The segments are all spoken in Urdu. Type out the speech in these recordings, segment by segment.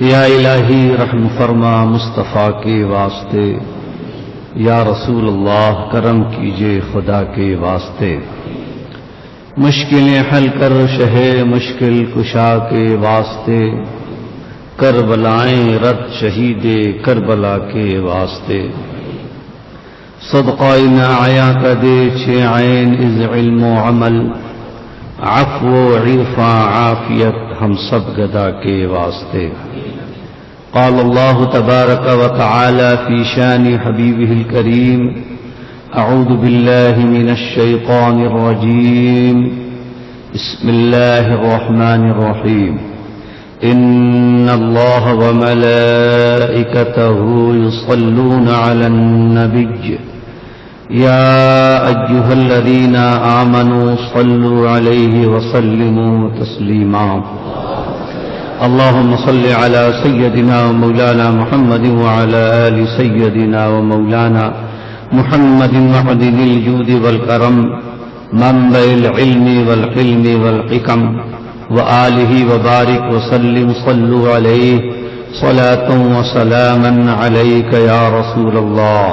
یا الہی رحم فرما مصطفیٰ کے واسطے، یا رسول اللہ کرم کیجئے خدا کے واسطے، مشکلیں حل کر شہ مشکل کشا کے واسطے، کربلائیں رد شہید کربلا کے واسطے، صدقہ نعیا کا دے چھ عین از علم و عمل، عفو و عرفاں عافیت ہم سب گدا کے واسطے۔ قال اللہ تبارک و تعالی فی شان حبیبہ الکریم، اعوذ باللہ من الشیطان الرجیم، بسم اللہ الرحمن الرحیم، ان اللہ وملائکتہ یصلون علی النبی یا ایہا الذین آمنوا صلوا علیہ وسلموا تسلیما۔ اللهم صل على سيدنا ومولانا محمد وعلى آل سيدنا ومولانا محمد معدن الجود والكرم منبع العلم والحلم والحكم وآله وبارك وسلم صلوا عليه صلاة وسلاما عليك يا رسول الله۔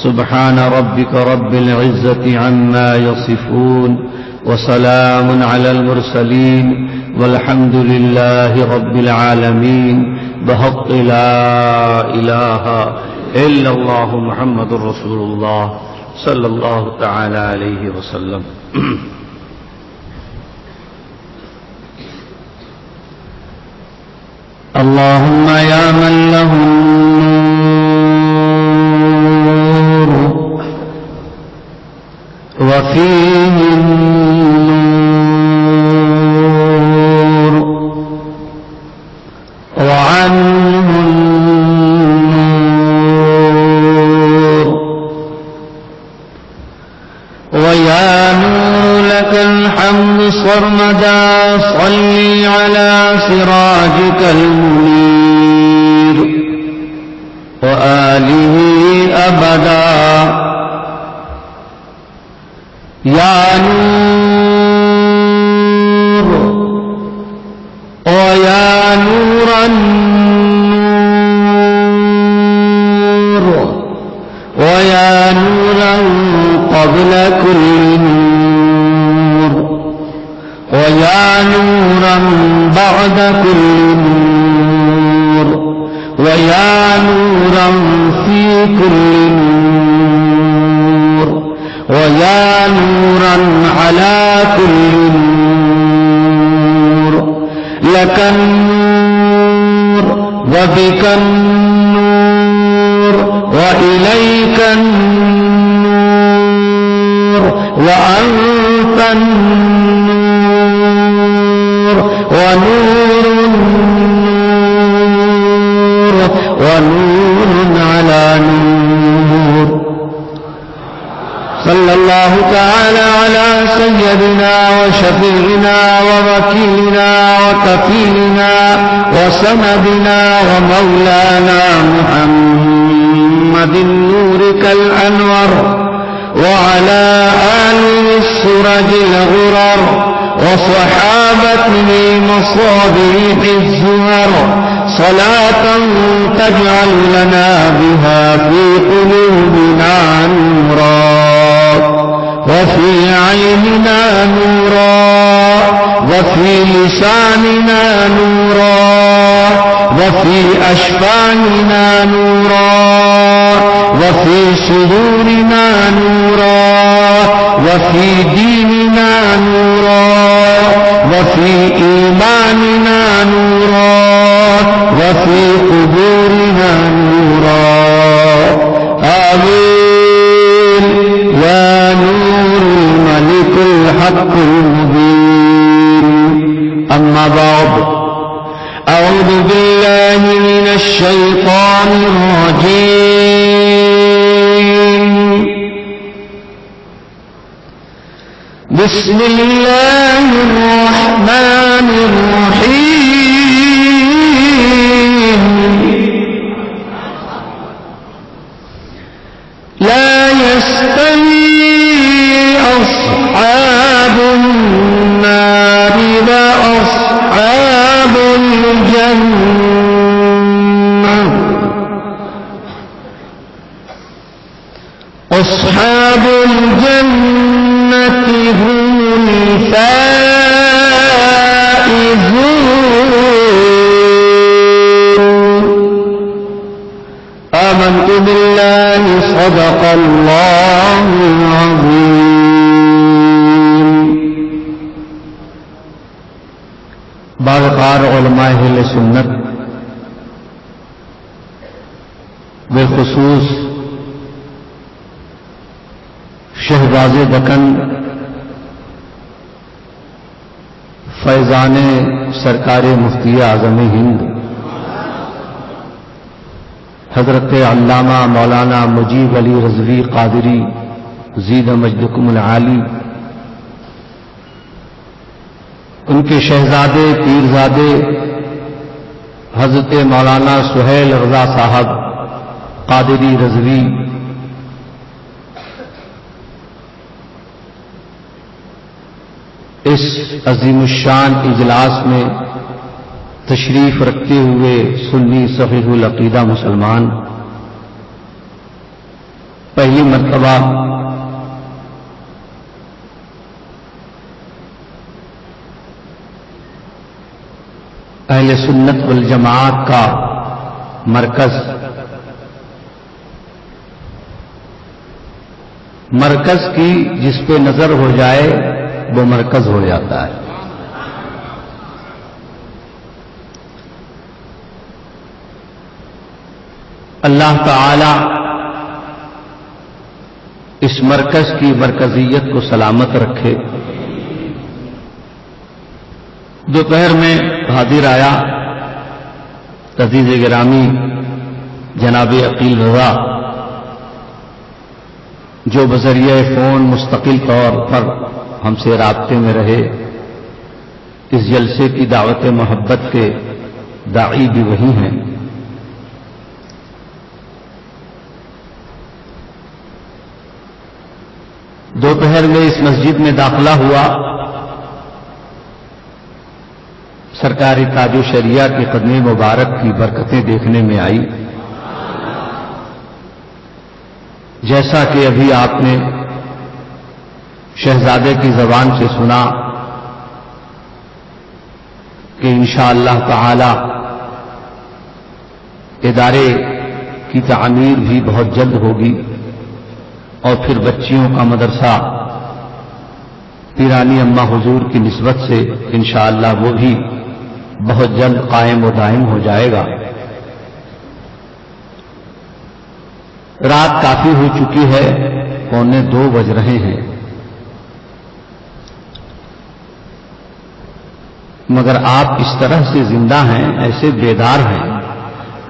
سبحان ربك رب العزة عما يصفون وسلام على المرسلين والحمد لله رب العالمين بحق لا إله إلا الله محمد رسول الله صلى الله تعالى عليه وسلم۔ اللهم يا من له النور وفيه النور وعنه النور، ويا نور لك الحمد صرمدا، صل على سراجك المنير وآله أبدا۔ یا نور ویا نور النور ویا نورا قبل كل نور ویا نورا بعد كل نور ویا نورا في كل نور ويا نورا على كل نور، لك النور وبك النور وإليك النور وأنت النور ونور النور ونور على نور۔ صلی اللہ تعالی علی سیدنا وشفیعنا ووکیلنا وکفیلنا وسندنا ومولانا محمد نورک الانور وعلى آله السرج الغرر وصحابته مصابيح الزهر، صلاة تجعل لنا بها في قلوبنا نورا وفي عيننا نورا وفي لساننا نورا وفي أشفاعنا نورا وفي صدورنا نورا وفي ديننا نورا وفي إيماننا نورا وفي قبورنا نورا، آمين يا نور الملك الحق المبين۔ أما بعد، أعوذ بالله من الشيطان الرجيم، بسم الله الرحمن الرحيم، لا يستوي أصحاب النار وأصحاب الجنة آمنت بالله صدق الله العظيم. باوقار علماء اہل سنت بالخصوص شہباز دکن فیضان سرکار مفتی اعظم ہند حضرت علامہ مولانا مجیب علی رضوی قادری زید مجدکم العالی، ان کے شہزادے پیرزادے حضرت مولانا سہیل رضا صاحب قادری رضوی، اس عظیم الشان اجلاس میں تشریف رکھتے ہوئے سنی صحیح العقیدہ مسلمان پہلی مرتبہ اہل سنت والجماعت کا مرکز کی جس پہ نظر ہو جائے وہ مرکز ہو جاتا ہے. اللہ تعالی اس مرکز کی مرکزیت کو سلامت رکھے. دوپہر میں حاضر آیا عزیز گرامی جناب عقیل رضا، جو بذریعہ فون مستقل طور پر ہم سے رابطے میں رہے. اس جلسے کی دعوت محبت کے داعی بھی وہی ہیں. دوپہر میں اس مسجد میں داخلہ ہوا، سرکاری تاج و شریعہ کے قدم مبارک کی برکتیں دیکھنے میں آئی. جیسا کہ ابھی آپ نے شہزادے کی زبان سے سنا کہ انشاءاللہ تعالی ادارے کی تعمیر بھی بہت جلد ہوگی اور پھر بچیوں کا مدرسہ پیرانی اماں حضور کی نسبت سے انشاءاللہ وہ بھی بہت جلد قائم و دائم ہو جائے گا. رات کافی ہو چکی ہے، 1:45 بج رہے ہیں، مگر آپ اس طرح سے زندہ ہیں، ایسے بیدار ہیں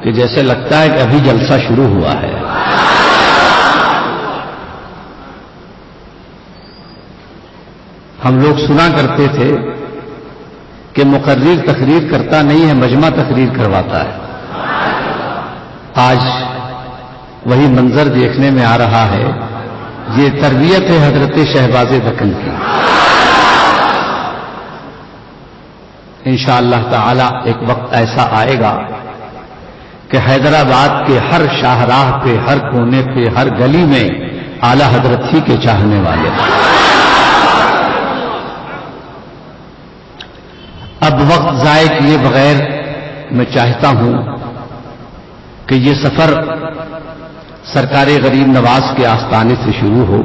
کہ جیسے لگتا ہے کہ ابھی جلسہ شروع ہوا ہے. ہم لوگ سنا کرتے تھے کہ مقرر تقریر کرتا نہیں ہے، مجمع تقریر کرواتا ہے. آج وہی منظر دیکھنے میں آ رہا ہے. یہ تربیت ہے حضرت شہباز دکن کی. انشاءاللہ تعالی ایک وقت ایسا آئے گا کہ حیدرآباد کے ہر شاہراہ پہ، ہر کونے پہ، ہر گلی میں اعلی حضرت ہی کے چاہنے والے. اب وقت ضائع کیے بغیر میں چاہتا ہوں کہ یہ سفر سرکار غریب نواز کے آستانے سے شروع ہو.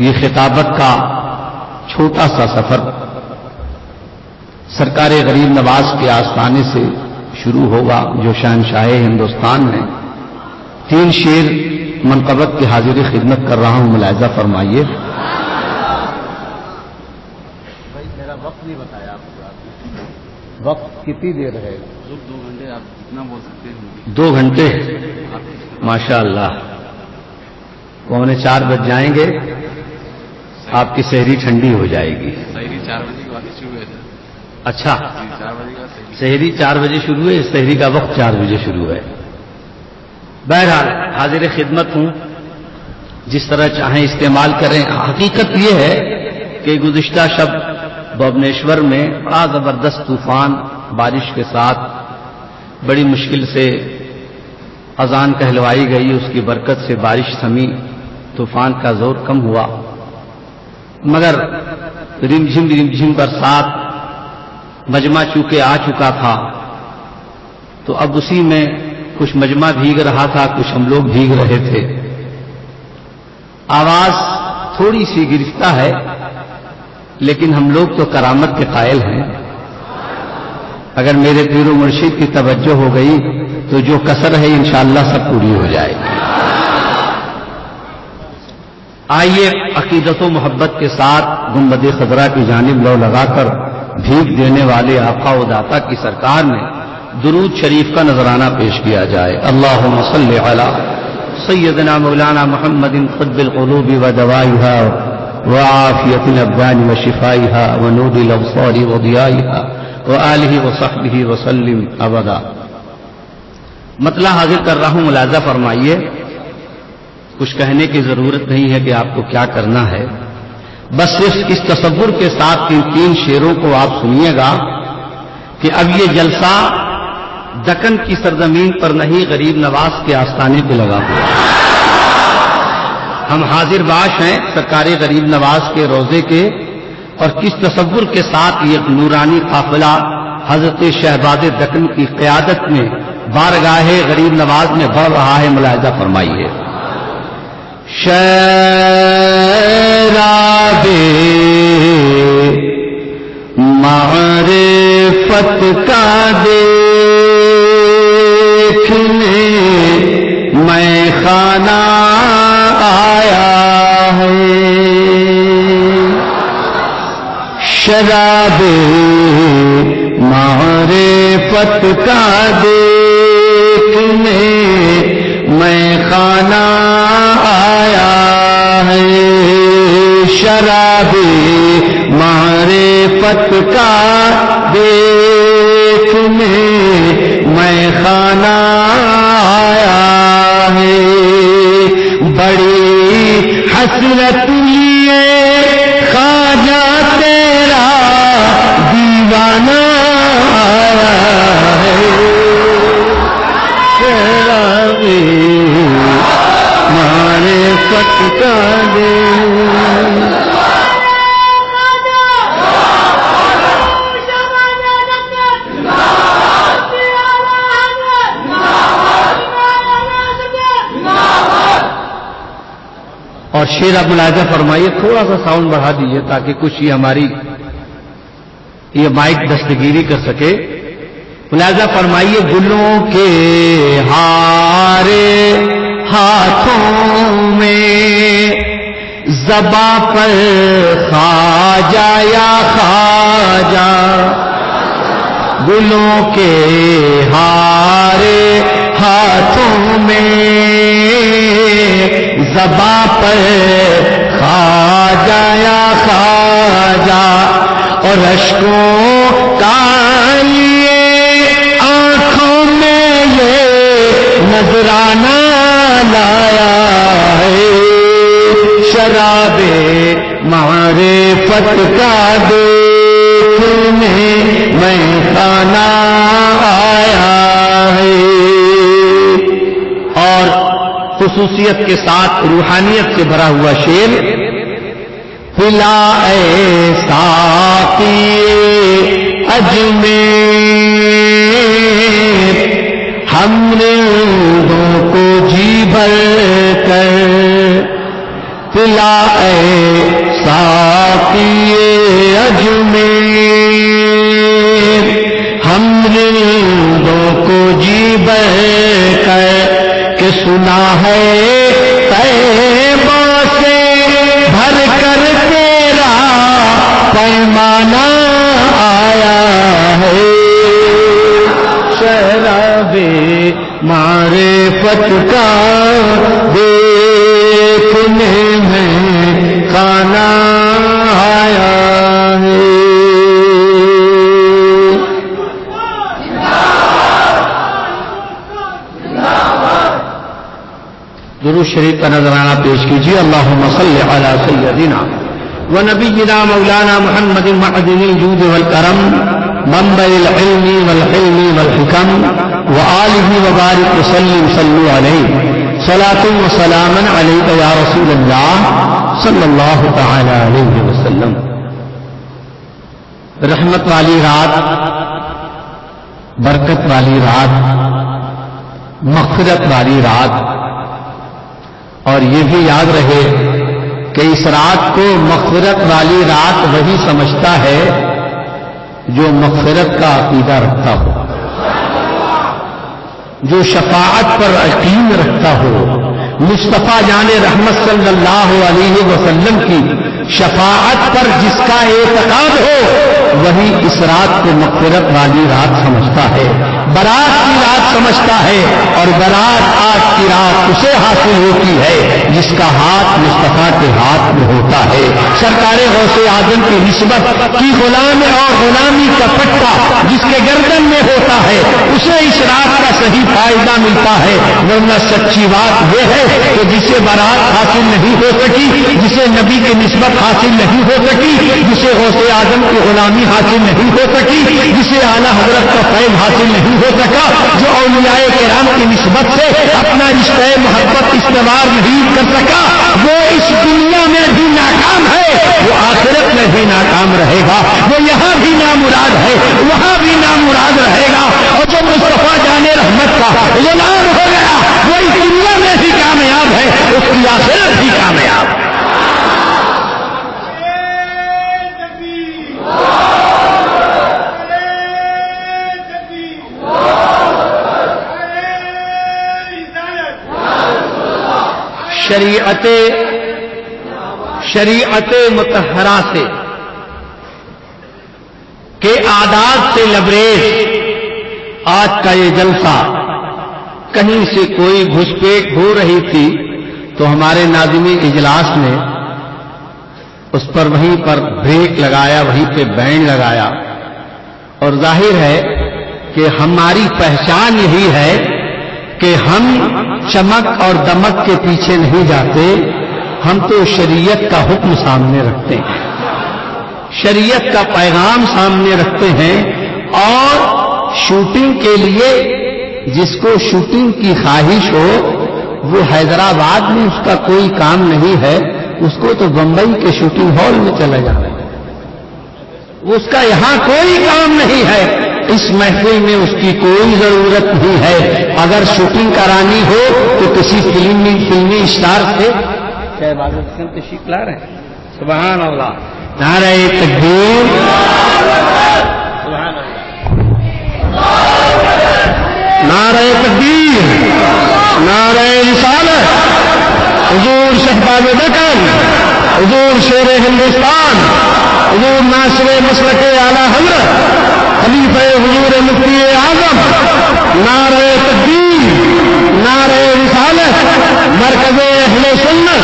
یہ خطابت کا چھوٹا سا سفر سرکار غریب نواز کے آستانے سے شروع ہوگا، جو شہنشاہ ہندوستان ہیں. 3 شعر منقبت کی حاضری خدمت کر رہا ہوں، ملاحظہ فرمائیے. وقت نہیں بتایا آپ کو، وقت کتنی دیر ہے؟ 2 گھنٹے. آپ جتنا بول سکتے ہیں. 2 گھنٹے ماشاء اللہ. 3:45 بج جائیں گے، آپ کی سحری ٹھنڈی ہو جائے گی. سحری 4 بجے کے بعد شروع ہے. اچھا، 4 بجے کا سحری 4 بجے شروع ہے. سحری کا وقت 4 بجے شروع ہے. بہرحال حاضر خدمت ہوں، جس طرح چاہیں استعمال کریں. حقیقت یہ ہے کہ گزشتہ شب بھونیشور میں بڑا زبردست طوفان بارش کے ساتھ بڑی مشکل سے اذان کہلوائی گئی. اس کی برکت سے بارش تھمی، طوفان کا زور کم ہوا، مگر رمجھم برسات مجمع چونکہ آ چکا تھا تو اب اسی میں کچھ مجمع بھیگ رہا تھا، کچھ ہم لوگ بھیگ رہے تھے. آواز تھوڑی سی گرفتہ ہے، لیکن ہم لوگ تو کرامت کے قائل ہیں. اگر میرے پیر و مرشد کی توجہ ہو گئی تو جو کسر ہے انشاءاللہ سب پوری ہو جائے گی. آئیے عقیدت و محبت کے ساتھ گنبد خضرا کی جانب لو لگا کر بھیک دینے والے آقا و داتا کی سرکار نے درود شریف کا نذرانہ پیش کیا جائے. اللہم صلی علی سیدنا مولانا محمد قطب القلوب و دوائها وعافیت الابدان و شفائها و نور الابصار و ضیائها و آلہ و صحبہ وسلم ابدا. مطلع حاضر کر رہا ہوں، ملاحظہ فرمائیے. کچھ کہنے کی ضرورت نہیں ہے کہ آپ کو کیا کرنا ہے، بس صرف اس تصور کے ساتھ تین شعروں کو آپ سنیے گا کہ اب یہ جلسہ دکن کی سرزمین پر نہیں، غریب نواز کے آستانے پہ لگا ہوا. ہم حاضر باش ہیں سرکار غریب نواز کے روضے کے، اور کس تصور کے ساتھ یہ نورانی قافلہ حضرت شہباز دکن کی قیادت میں بارگاہ غریب نواز میں بڑھ رہا ہے. ملاحظہ فرمائیے. شراب معرفت کا دیکھنے میں خانہ آیا ہے. شراب معرفت کا دیکھنے میں خانہ آیا ہے. شراب معرفت کا دیکھنے میں خانہ آیا ہے. بڑی حسرت لیے خواجہ تیرا دیوانہ آیا ہے. شراب معرفت کا دے. اور شعر آپ ملاحظہ فرمائیے، تھوڑا سا ساؤنڈ بڑھا دیجیے تاکہ کچھ یہ ہماری یہ مائک دستگیری کر سکے. ملاحظہ فرمائیے. گلوں کے ہارے ہاتھوں میں زباں پر خواجہ یا خواجہ. گلوں کے ہارے ہاتھوں میں زباں پر خواجہ یا خواجہ. اور اشکوں کا لیے آنکھوں میں یہ نذرانہ لایا ہے. شراب معرفت کا دیکھنے میں خانہ آیا ہے. اور خصوصیت کے ساتھ روحانیت سے بھرا ہوا شعر. پلا اے ساقی اجمیر ہم رندوں کو جی بھر کر. پلا اے ساقی اجمیر ہم رندوں کو جی بھر کر کہ سنا ہے طیبہ سے بھر کر تیرا پیمانہ آیا ہے. شراب معرفت کا دیکھنے میں خانہ آیا ہے. درود شریف کا نذرانہ پیش کیجیے. اللہم صلی علی سیدنا و نبینا مولانا محمد معدن الجود والکرم منبع العلم والحلم والحکم وآلہ وبارک وسلم. صلو علیہ صلاۃ و سلاما علیک یا رسول اللہ صلی اللہ تعالی علیہ وسلم. رحمت والی رات، برکت والی رات، مغفرت والی رات، اور یہ بھی یاد رہے کہ اس رات کو مغفرت والی رات وہی سمجھتا ہے جو مغفرت کا عقیدہ رکھتا ہو، جو شفاعت پر یقین رکھتا ہو، مصطفیٰ جان رحمت صلی اللہ علیہ وسلم کی شفاعت پر جس کا اعتقاد ہو وہی اس رات کو مغفرت والی رات سمجھتا ہے، برات کی رات سمجھتا ہے، اور برات آج کی رات اسے حاصل ہوتی ہے جس کا ہاتھ مصطفیٰ کے ہاتھ میں ہوتا ہے۔ سرکار غوث اعظم کی نسبت کی غلام اور غلامی کا پٹا جس کے گردن میں ہوتا ہے اسے اس رات کا صحیح فائدہ ملتا ہے، ورنہ سچی بات یہ ہے کہ جسے برات حاصل نہیں ہو سکی، جسے نبی کی نسبت حاصل نہیں ہو سکی، جسے غوث اعظم کی غلامی حاصل نہیں ہو سکی، جسے اعلیٰ حضرت کا فیض حاصل نہیں ہو سکا، جو اولیاء کرام کی نسبت سے اپنا رشتہ محبت استوار نہیں کر سکا، وہ اس دنیا میں بھی ناکام ہے، وہ آخرت میں بھی ناکام رہے گا، وہ یہاں بھی نامراد ہے وہاں بھی نامراد رہے گا، اور جو مصطفیٰ جان رحمت کا غلام ہو گیا وہ اس دنیا میں بھی کامیاب ہے، اس کی آخرت بھی کامیاب ہے۔ شریعت مطہرہ سے کے عادات سے لبریز آج کا یہ جلسہ کہیں سے کوئی گھسپیٹ ہو رہی تھی تو ہمارے ناظمین اجلاس نے اس پر وہیں پر بریک لگایا، وہیں پہ بینڈ لگایا، اور ظاہر ہے کہ ہماری پہچان یہی ہے کہ ہم چمک اور دمک کے پیچھے نہیں جاتے، ہم تو شریعت کا حکم سامنے رکھتے ہیں، شریعت کا پیغام سامنے رکھتے ہیں، اور شوٹنگ کے لیے جس کو شوٹنگ کی خواہش ہو وہ حیدرآباد میں اس کا کوئی کام نہیں ہے، اس کو تو بمبئی کے شوٹنگ ہال میں چلا جانا ہے، اس کا یہاں کوئی کام نہیں ہے، اس محفل میں اس کی کوئی ضرورت نہیں ہے۔ اگر شوٹنگ کرانی ہو تو کسی فلمی اسٹار سے تشریف لا رہے ہیں، سبحان اللہ، نعرہ تکبیر، سبحان اللہ، نعرہ تکبیر، نعرہ رسالت، حضور شہباز دکن، حضور شیر ہندوستان، حضور ناصر مسلک اعلی حضرت خلیفہ حضور مفتی اعظم، نعرہ تکبیر، نعرہ رسالت، مرکز اہل سنت،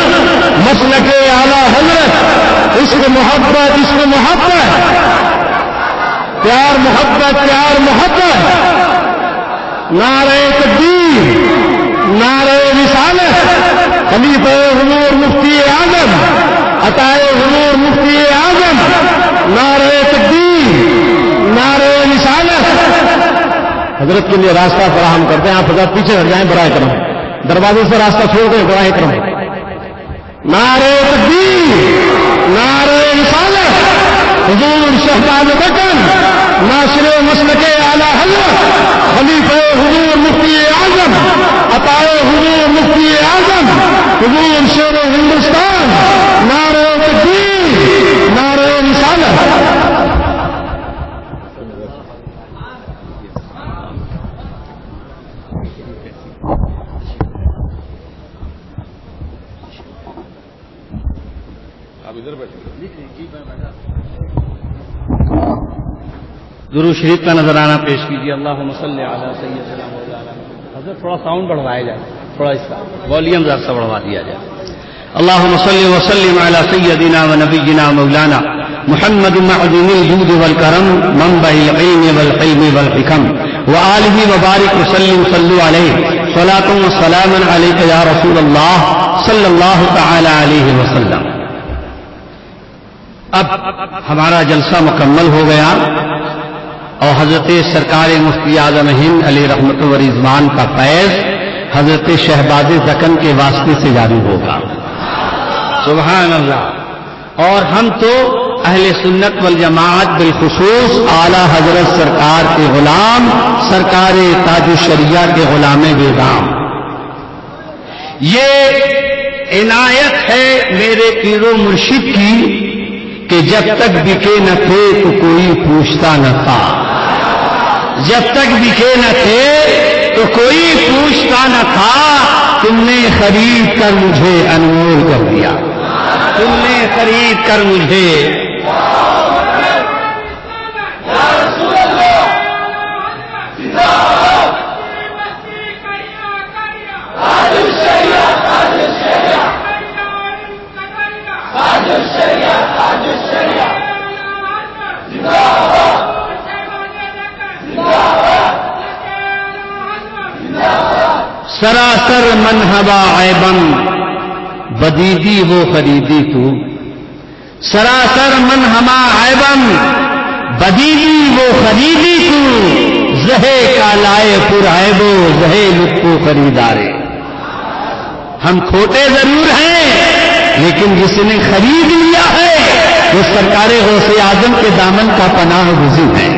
مسلک اعلی حضرت، عشق محبت، عشق محبت، پیار محبت، پیار محبت، نعرہ تکبیر، نعرہ رسالت، خلیفہ حضور مفتی اعظم، عطائے حضور مفتی اعظم، نعرہ تکبیر، نعرہ رسالت۔ حضرت کے لیے راستہ فراہم کرتے ہیں، آپ حضرت پیچھے ہٹ جائیں برائے کرم، دروازے سے راستہ چھوڑ دیں برائے کرم۔ نعرہ تکبیر، نعرہ رسالت، حضور شہباز بکن، ناصر مسلک اعلی حضرت، خلیفہ حضور مفتی اعظم، عطائے حضور مفتی اعظم، حضور شیر ہندوستان، نعرہ تکبیر، نعرہ رسالت۔ درود شریف کا نظرانہ پیش کیجیے۔ اللہم صلی علی سیدنا مولانا حضرت، تھوڑا ساؤنڈ بڑھوایا جائے، تھوڑا اس کا والیوم ذرا سا بڑھوا دیا جائے۔ اللہم صلی وسلم علی سیدنا و نبینا مولانا محمد معدن الجود والکرم منبع العلم والحلم والحکم وآلہ وبارک وسلم، صلو علیہ صلاۃ و سلام علیک یا رسول اللہ صلی اللہ تعالی علیہ وسلم۔ اب ہمارا جلسہ مکمل ہو گیا اور حضرت سرکار مفتی اعظم ہند علی رحمت و رضوان کا فیض حضرت شہباز دکن کے واسطے سے جاری ہوگا، سبحان اللہ۔ اور ہم تو اہل سنت والجماعت بالخصوص اعلی حضرت سرکار کے غلام سرکار تاج الشریعہ کے غلام بیدام، یہ عنایت ہے میرے پیر و مرشد کی کہ جب تک بکے نہ تھے تو کوئی پوچھتا نہ تھا، جب تک بکے نہ تھے تو کوئی پوچھتا نہ تھا، تم نے خرید کر مجھے انمول کر دیا، تم نے خرید کر مجھے سراسر منہبا عیبن بدیدی وہ خریدی تو، سراسر منہما عیبن بدیدی وہ خریدی تو، زہے کا لائے پر عیب و زہے لطفو خریدارے۔ ہم کھوٹے ضرور ہیں لیکن جس نے خرید لیا ہے وہ سرکار غوث اعظم کے دامن کا پناہ گزین ہے،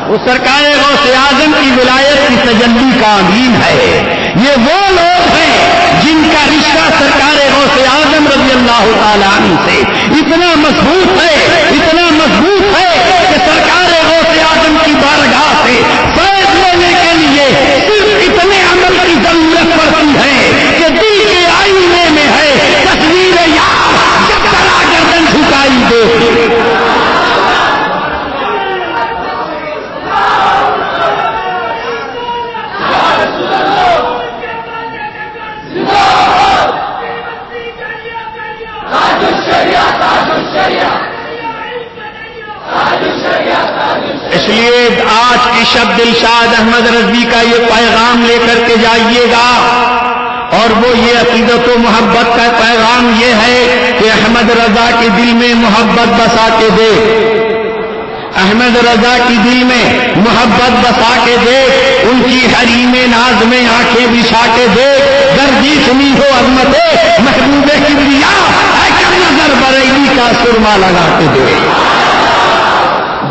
وہ سرکار غوث اعظم کی ولایت کی تجلی کا امین ہے۔ یہ وہ لوگ ہیں جن کا رشتہ سرکار غوث اعظم رضی اللہ تعالیٰ عنہ سے اتنا مضبوط ہے، اتنا مضبوط ہے کہ سرکار غوث اعظم کی بارگاہ سے فیض لینے کے لیے صرف اتنے عمل کی ضرورت پڑتی ہے کہ دل کے آئینے میں ہے تصویر یار، جب ذرا گردن جھکائی دے۔ اس لیے آج کی شب دلشاد احمد رضوی کا یہ پیغام لے کر کے جائیے گا، اور وہ یہ عقیدت و محبت کا پیغام یہ ہے کہ احمد رضا کے دل میں محبت بسا کے دے، احمد رضا کی دل میں محبت بسا کے دے، ان کی حریم ناز میں آنکھیں بچھا کے دے، گردی سنی ہو عظمت محبوب کبریا، اے کر نظر بریلی کا سرما لگا کے دے۔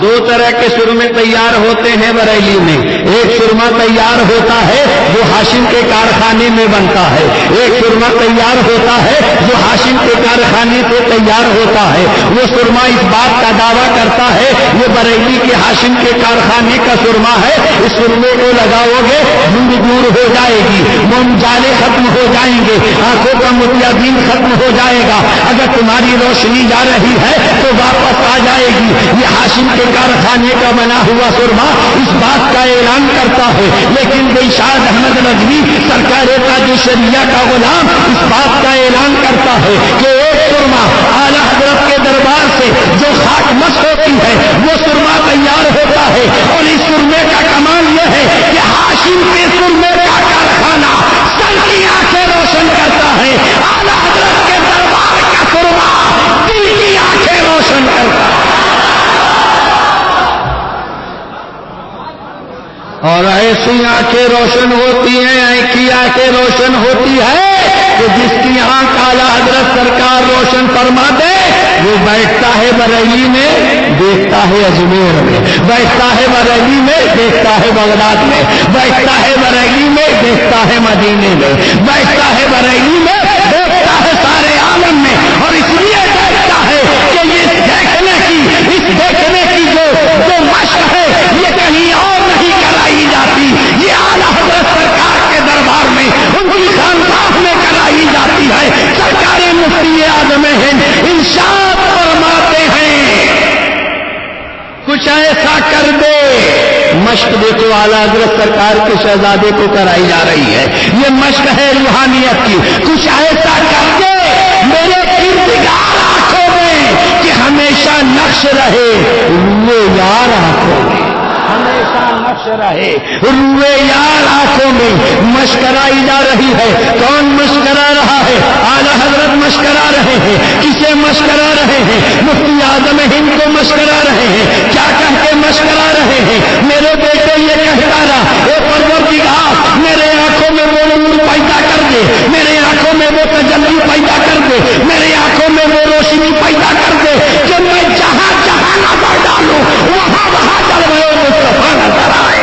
دو طرح کے سرمے تیار ہوتے ہیں بریلی میں، ایک سرما تیار ہوتا ہے جو ہاشم کے کارخانے میں بنتا ہے، ایک سرما تیار ہوتا ہے جو ہاشم کے کارخانے سے تیار ہوتا ہے۔ وہ سرما اس بات کا دعویٰ کرتا ہے یہ بریلی کے ہاشم کے کارخانے کا سرما ہے، اس سرمے کو لگاؤ گے دور دور ہو جائے گی، موم جالے ختم ہو جائیں گے، آنکھوں کا متیابین ختم ہو جائے گا، اگر تمہاری روشنی جا رہی ہے تو واپس آ جائے گی۔ یہ ہاشم کے کارخانے کا بنا ہوا سرما اس بات کا اعلان کرتا ہے، لیکن دلشاد احمد رضوی سرکار تاج الشریعہ کا غلام اس بات کا اعلان کرتا ہے کہ ایک سرما اعلیٰ حضرت کے دربار سے جو خاک مس ہوتی ہے وہ سرما تیار ہوتا ہے، اور اس سرمے کا کمال یہ ہے کہ ہاشم کے سرمے کا کارخانہ سر کی آنکھیں روشن کرتا ہے، اعلیٰ حضرت کے دربار کا سرما دل کی آنکھیں روشن کرتا ہے۔ اور ایسی آنکھیں روشن ہوتی ہیں، ایسی آنکھیں روشن ہوتی ہے کہ جس کی آنکھ اعلیٰ حضرت سرکار روشن فرما دے وہ بیٹھتا ہے بریلی میں، دیکھتا ہے اجمیر میں، بیٹھتا ہے بریلی میں، دیکھتا ہے بغداد میں، بیٹھتا ہے بریلی میں، دیکھتا ہے مدینے میں، بیٹھتا ہے بریلی میں، دیکھتا ہے سارے عالم میں، اور اس لیے دیکھتا ہے کہ یہ دیکھنے کی جو مشق ہے یہ کہیں اور نہیں کرائی جاتی، یہ اعلیٰ حضرت سرکار کے دربار میں ان کی خانقاہ میں کرائی جاتی ہے۔ سرکار مفتی اعظم ہند ارشاد فرماتے ہیں کچھ ایسا کر دے، مشق دیکھو اعلیٰ حضرت سرکار کے شہزادے کو کرائی جا رہی ہے، یہ مشق ہے روحانیت کی، کچھ ایسا کر دے میرے کردگار آنکھوں میں کہ ہمیشہ نقش رہے روئے یار آنکھوں میں، ہمیشہ نقش رہے روئے یار آنکھوں میں۔ مشکرائی جا رہی ہے، کون مشکرا رہا ہے؟ اعلیٰ حضرت مشکرا رہے ہیں، کسے مشکرا رہے ہیں؟ مفتی اعظم ہند کو مشکرا رہے ہیں، کیا کہہ کے مشکرا رہے ہیں؟ میرے بیٹے یہ کہتا رہا اے پروردگار میرے آنکھوں میں وہ نور پیدا کر دے، میرے آنکھوں میں وہ تجلی پیدا کر دے، میرے آنکھوں میں وہ روشنی پیدا کر دے کہ میں جہاں جہاں نظر ڈالوں وہاں وہاں جلوے مصطفیٰ نظر آئے۔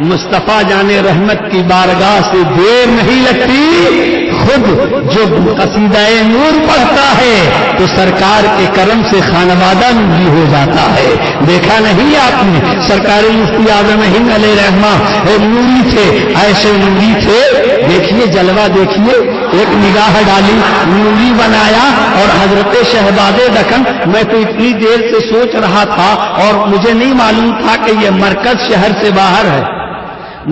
مصطفیٰ جانے رحمت کی بارگاہ سے دیر نہیں لگتی، خود جو قصیدہ نور پڑھتا ہے تو سرکار کے کرم سے خانوادہ نوری ہو جاتا ہے۔ دیکھا نہیں آپ نے سرکار مفتی اعظم ہند علیہ رحمہ نوری تھے، ایسے نوری تھے، دیکھیے جلوہ دیکھیے، ایک نگاہ ڈالی نوری بنایا، اور حضرت شہباز دکن، میں تو اتنی دیر سے سوچ رہا تھا اور مجھے نہیں معلوم تھا کہ یہ مرکز شہر سے باہر ہے،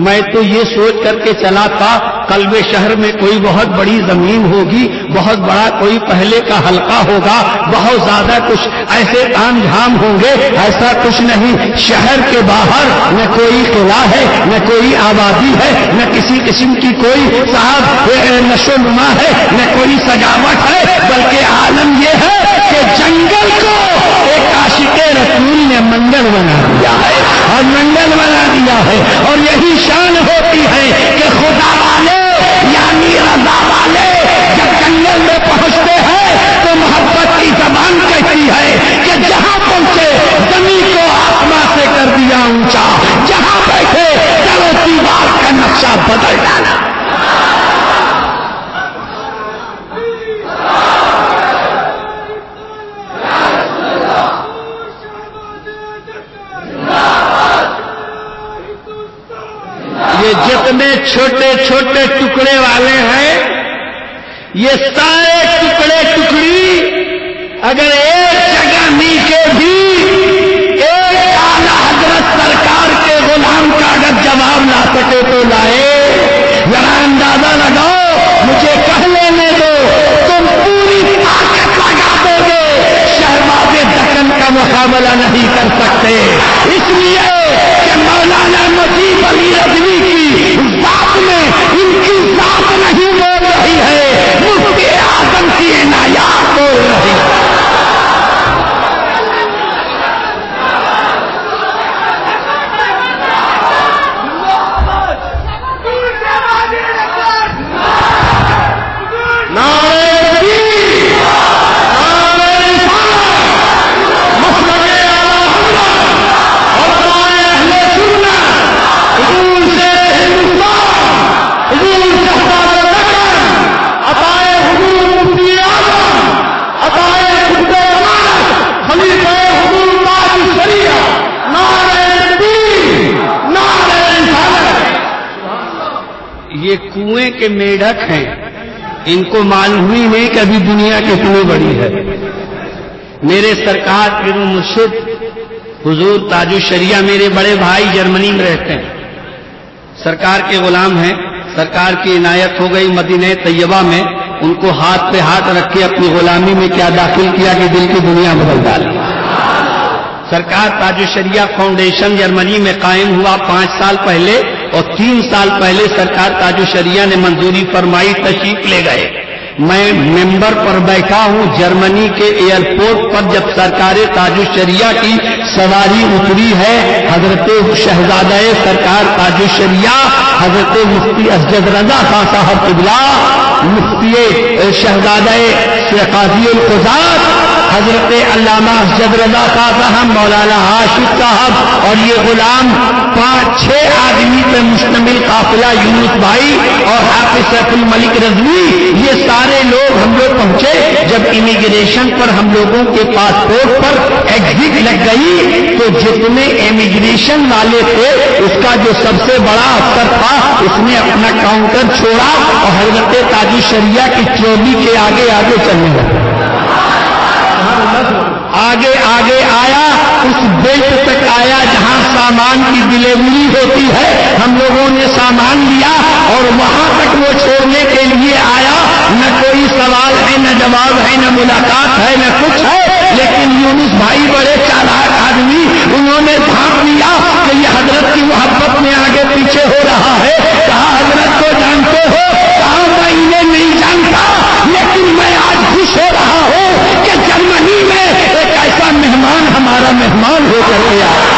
میں تو یہ سوچ کر کے چلا تھا قلب شہر میں کوئی بہت بڑی زمین ہوگی، بہت بڑا کوئی پہلے کا حلقہ ہوگا، بہت زیادہ کچھ ایسے تام جھام ہوں گے، ایسا کچھ نہیں۔ شہر کے باہر نہ کوئی قلعہ ہے، نہ کوئی آبادی ہے، نہ کسی قسم کی کوئی صاحب نشو نما ہے، نہ کوئی سجاوٹ ہے، بلکہ عالم یہ ہے کہ جنگل کو ایک عاشق رسول نے منگل بنا دیا ہے، اور منگل بنا دیا ہے، اور یہی شان ہوتی ہے کہ خدا والے یعنی رضا والے جب جنگل میں پہنچتے ہیں تو محبت کی زبان کہتی ہے کہ جہاں پہنچے زمین کو آسمان سے کر دیا اونچا، جہاں بیٹھے چلو دیوار کا نقشہ بدل ڈالا۔ یہ جتنے چھوٹے چھوٹے ٹکڑے والے ہیں، یہ سارے ٹکڑے ٹکڑی اگر ایک جگہ مل کے بھی ایک اعلی حضرت سرکار کے غلام کا اگر جواب لا سکے تو لائے۔ ذرا اندازہ لگاؤ، مجھے کہہ لینے دو، تم پوری طاقت لگا دو گے، شہباز دکن کا مقابلہ نہیں کر سکتے، اس لیے کہ مولانا مجید علی رضوی کی ذات میں ان کی ذات نہیں بول رہی ہے، مفتی اعظم کی عنایات بول رہی ہے۔ یہ کنویں کے میڈک ہیں، ان کو معلوم ہی نہیں کہ ابھی دنیا کتنی بڑی ہے۔ میرے سرکار پیر و مرشد حضور تاج الشریعہ میرے بڑے بھائی جرمنی میں رہتے ہیں، سرکار کے غلام ہیں، سرکار کی عنایت ہو گئی مدینہ طیبہ میں، ان کو ہاتھ پہ ہاتھ رکھ کے اپنی غلامی میں کیا داخل کیا کہ دل کی دنیا بدل ڈالی۔ سرکار تاج الشریعہ فاؤنڈیشن جرمنی میں قائم ہوا 5 سال پہلے، اور 3 سال پہلے سرکار تاج الشریعہ نے منظوری فرمائی، تشریف لے گئے۔ میں ممبر پر بیٹھا ہوں جرمنی کے ایئرپورٹ پر، جب سرکار تاج الشریعہ کی سواری اتری ہے، حضرت شہزادہ سرکار تاج الشریعہ حضرت مفتی اسجد رضا خان صاحب قبلہ، مفتی شہزادہ قاضی القضات حضرت علامہ اسجد رضا صاحب، مولانا عاشق صاحب، اور یہ غلام 5-6 آدمی پہ مشتمل قافلہ، یونس بھائی اور حافظ سیف الملک رضوی، یہ سارے لوگ ہم لوگ پہنچے۔ جب امیگریشن پر ہم لوگوں کے پاسپورٹ پر ایگزٹ لگ گئی تو جتنے امیگریشن والے تھے اس کا جو سب سے بڑا افسر تھا اس نے اپنا کاؤنٹر چھوڑا اور حضرت تاج الشریعہ کی ٹرالی کے آگے آگے چلنے لگا، آگے آگے آیا، اس بیلٹ تک آیا جہاں سامان کی ڈلیوری ہوتی ہے، ہم لوگوں نے سامان لیا اور وہاں تک وہ چھوڑنے کے لیے آیا، نہ کوئی سوال ہے، نہ جواب ہے، نہ ملاقات ہے، نہ کچھ ہے، لیکن یونس بھائی بڑے چالاک آدمی، انہوں نے بھانپ لیا کہ یہ حضرت کی محبت میں آگے پیچھے ہو رہا ہے، کہا حضرت کو جانتے ہو؟ کہا میں انہیں نہیں جانتا، لیکن میں آج خوش ہو رہا ہوں کہ جرمنی میں ایک ایسا مہمان ہمارا مہمان ہو کر کے آیا۔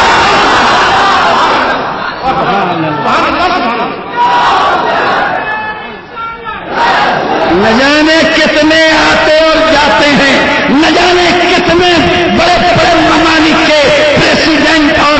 نہ جانے کتنے آتے اور جاتے ہیں، نہ جانے کتنے بڑے بڑے ممالک کے پریزیڈنٹ اور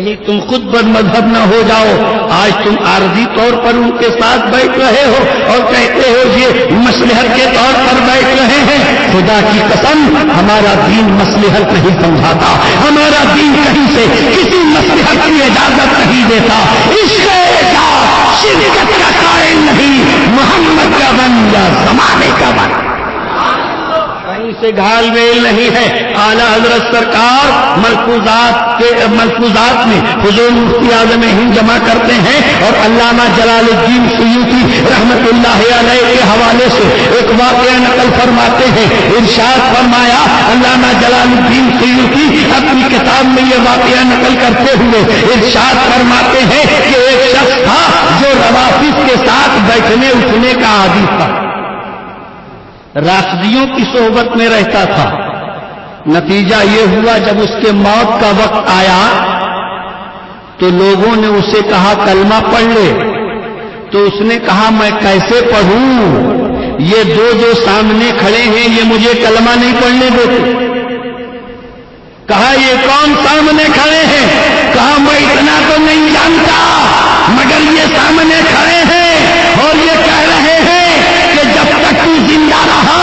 کہیں تم خود بد مذہب نہ ہو جاؤ. آج تم عارضی طور پر ان کے ساتھ بیٹھ رہے ہو اور کہتے ہو یہ مصلحت کے طور پر بیٹھ رہے ہیں. خدا کی قسم ہمارا دین مصلحت نہیں سمجھاتا. ہمارا دین کہیں سے کسی مصلحت کی اجازت نہیں دیتا. عشق شرکت کا قائل نہیں. محمد کا بن یا زمانے کا بن. کہیں سے گھال میل نہیں ہے. اعلیٰ حضرت سرکار ملفوظات میں حضور مفتی اعظم ہند جمع کرتے ہیں اور علامہ جلال الدین سیوطی رحمت اللہ علیہ کے حوالے سے ایک واقعہ نقل فرماتے ہیں. ارشاد فرمایا علامہ جلال الدین سیوطی اپنی کتاب میں یہ واقعہ نقل کرتے ہوئے ارشاد فرماتے ہیں کہ ایک شخص تھا جو روافض کے ساتھ بیٹھنے اٹھنے کا عادی تھا. رافضیوں کی صحبت میں رہتا تھا. نتیجہ یہ ہوا جب اس کے موت کا وقت آیا تو لوگوں نے اسے کہا کلمہ پڑھ لے. تو اس نے کہا میں کیسے پڑھوں؟ یہ جو سامنے کھڑے ہیں یہ مجھے کلمہ نہیں پڑھنے دیتے. کہا یہ کون سامنے کھڑے ہیں؟ کہا میں اتنا تو نہیں جانتا مگر یہ سامنے کھڑے ہیں اور یہ کہہ رہے ہیں کہ جب تک تو زندہ رہا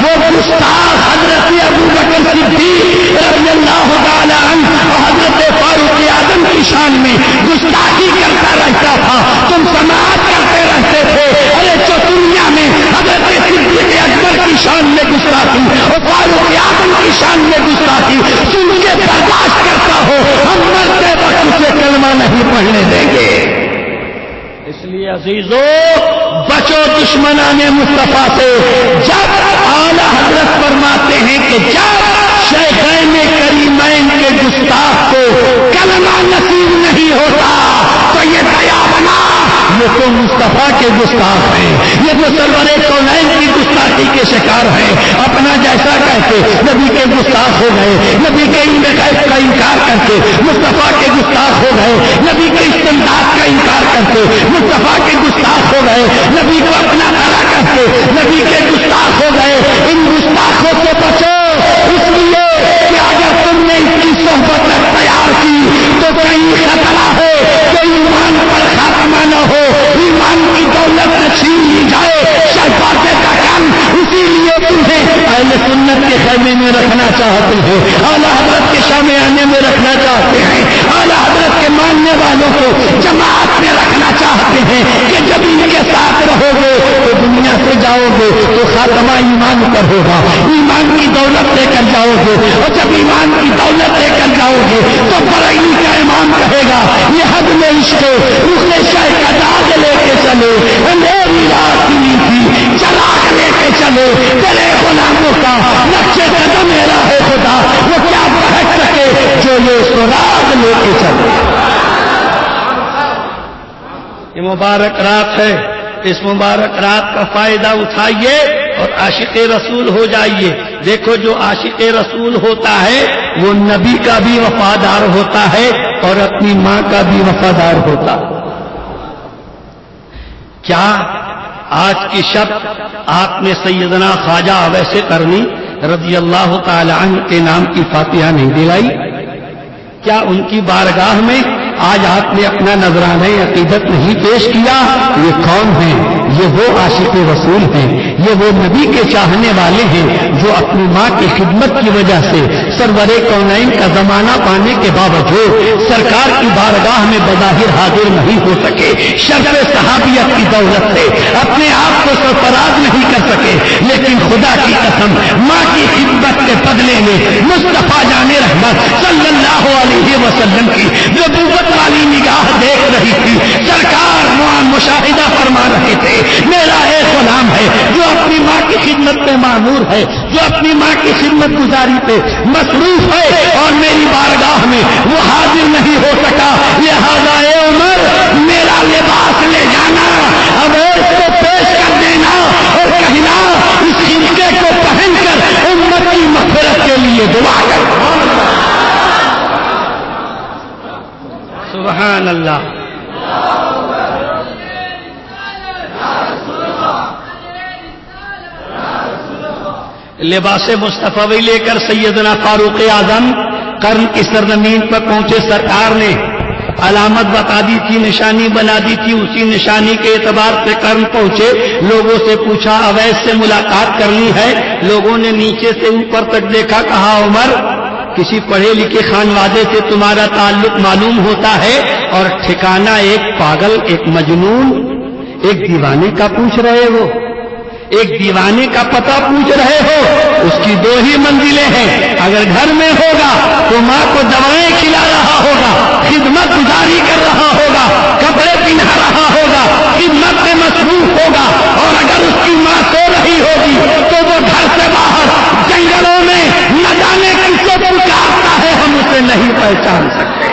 وہ گستاخ حضرت ابو بکر صدیق رضی اللہ تعالی عنہ اور حضرت فاروق اعظم کی شان میں گستاخی کرتا رہتا تھا. تم سماعت کرتے رہتے تھے. ارے جو دنیا میں حضرت صدیق اکبر کی شان میں گستاخی اور فاروق اعظم کی شان میں گستاخی سن کے برداشت کرتا ہو, ہم مرتے وقت اسے کلمہ نہیں پڑھنے دیں گے. اس لیے عزیزو بچو دشمنان مصطفیٰ سے. جب اعلیٰ حضرت فرماتے ہیں کہ جب شیخین کریمین کے گستاخ کو کلمہ نصیب نہیں ہوتا تو یہ دیا بنا یہ تو مصطفیٰ کے گستاخ ہیں, یہ تو سرور کونین کی گستاخی کے شکار ہیں. اپنا جیسا کہتے نبی کے گستاخ ہو گئے, نبی کے غیب کا انکار کرتے مصطفیٰ کے گستاخ ہو گئے, نبی کے استمداد کا انکار کرتے مصطفیٰ کے گستاخ ہو گئے, نبی کو اپنا بڑا کرتے نبی کے گستاخ ہو گئے. ان گستاخوں سے بچو, اس لیے کہ اگر تم نے اس کی صحبت اختیار کی تو کہیں خطرہ ہے کہ ایمان پر خاتمہ نہ ہو, ایمان کی دولت نہ چھین لی جائے. شہبازے کا کام اسی لیے تمہیں اہل سنت کے خیمے میں رکھنا چاہتے ہیں, اعلیٰ حضرت کے شام آنے میں رکھنا چاہتے ہیں, اعلیٰ حضرت کے ماننے والوں کو جماعت میں رکھنا چاہتے ہیں کہ جب ان کے ساتھ رہو گے تو دنیا سے جاؤ گے تو خاتمہ ایمان پر ہوگا, ایمان کی دولت لے کر جاؤ گے اور جب ایمان کی دولت لے کر جاؤ گے تو بڑائی کا ایمان کہے گا یہ حد میں عشق رکن شاہ کا داغ لے کے چلے, اندھیری رات تھی چراغ لے کے چلے. تیرے غلاموں کا نقشے قدم میرا ہے خدا وہ کیا بہک سکے جو یہ سراغ لے کے چلے. یہ مبارک رات ہے, اس مبارک رات کا فائدہ اٹھائیے اور عاشق رسول ہو جائیے. دیکھو جو عاشق رسول ہوتا ہے وہ نبی کا بھی وفادار ہوتا ہے اور اپنی ماں کا بھی وفادار ہوتا. کیا آج کی شب آپ نے سیدنا خواجہ اویس قرنی رضی اللہ تعالی عنہ کے نام کی فاتحہ نہیں دلائی؟ کیا ان کی بارگاہ میں آج آپ نے اپنا نذرانہ عقیدت نہیں پیش کیا؟ یہ کون ہیں؟ یہ وہ عاشق رسول ہیں, یہ وہ نبی کے چاہنے والے ہیں جو اپنی ماں کی خدمت کی وجہ سے سرور کونین کا زمانہ پانے کے باوجود سرکار کی بارگاہ میں بظاہر حاضر نہیں ہو سکے. شرف صحابیت کی دولت سے اپنے آپ کو سرفراز نہیں کر سکے, لیکن خدا کی قسم ماں کی خدمت کے بدلے میں مصطفیٰ جان رحمت صلی اللہ علیہ وسلم کی نبوت والی نگاہ دیکھ رہی تھی. سرکار مشاہدہ فرما رہے تھے میرا ایک غلام ہے جو اپنی ماں کی خدمت پہ معمور ہے, جو اپنی ماں کی خدمت گزاری پہ مصروف ہے اور میری بارگاہ میں وہ حاضر نہیں ہو سکا. لہذا اے عمر میرا لباس لے جانا, اب اس کو پیش کر دینا اور کہنا اس خرقے کو پہن کر امت کی مغفرت کے لیے دعا کر. سبحان اللہ. لباس مصطفی لے کر سیدنا فاروق اعظم قرن کی سرزمین پر پہنچے، سرکار نے علامت بتا دی تھی، نشانی بنا دی تھی، اسی نشانی کے اعتبار سے قرن پہنچے، لوگوں سے پوچھا اویس سے ملاقات کرنی ہے، لوگوں نے نیچے سے اوپر تک دیکھا، کہا عمر کسی پڑھے لکھے خانوادے سے تمہارا تعلق معلوم ہوتا ہے اور ٹھکانہ ایک پاگل، ایک مجنون، ایک دیوانے کا پوچھ رہے ہو، ایک دیوانے کا پتہ پوچھ رہے ہو، اس کی 2 ہی منزلیں ہیں، اگر گھر میں ہوگا تو ماں کو دوائیں کھلا رہا ہوگا، خدمت گزاری کر رہا ہوگا، کپڑے پہنا رہا ہوگا، خدمت میں مصروف ہوگا، اور اگر اس کی ماں سو رہی ہوگی تو وہ گھر سے باہر جنگلوں میں نہ جانے کس کو پکارتا ہے، ہم اسے نہیں پہچان سکتے۔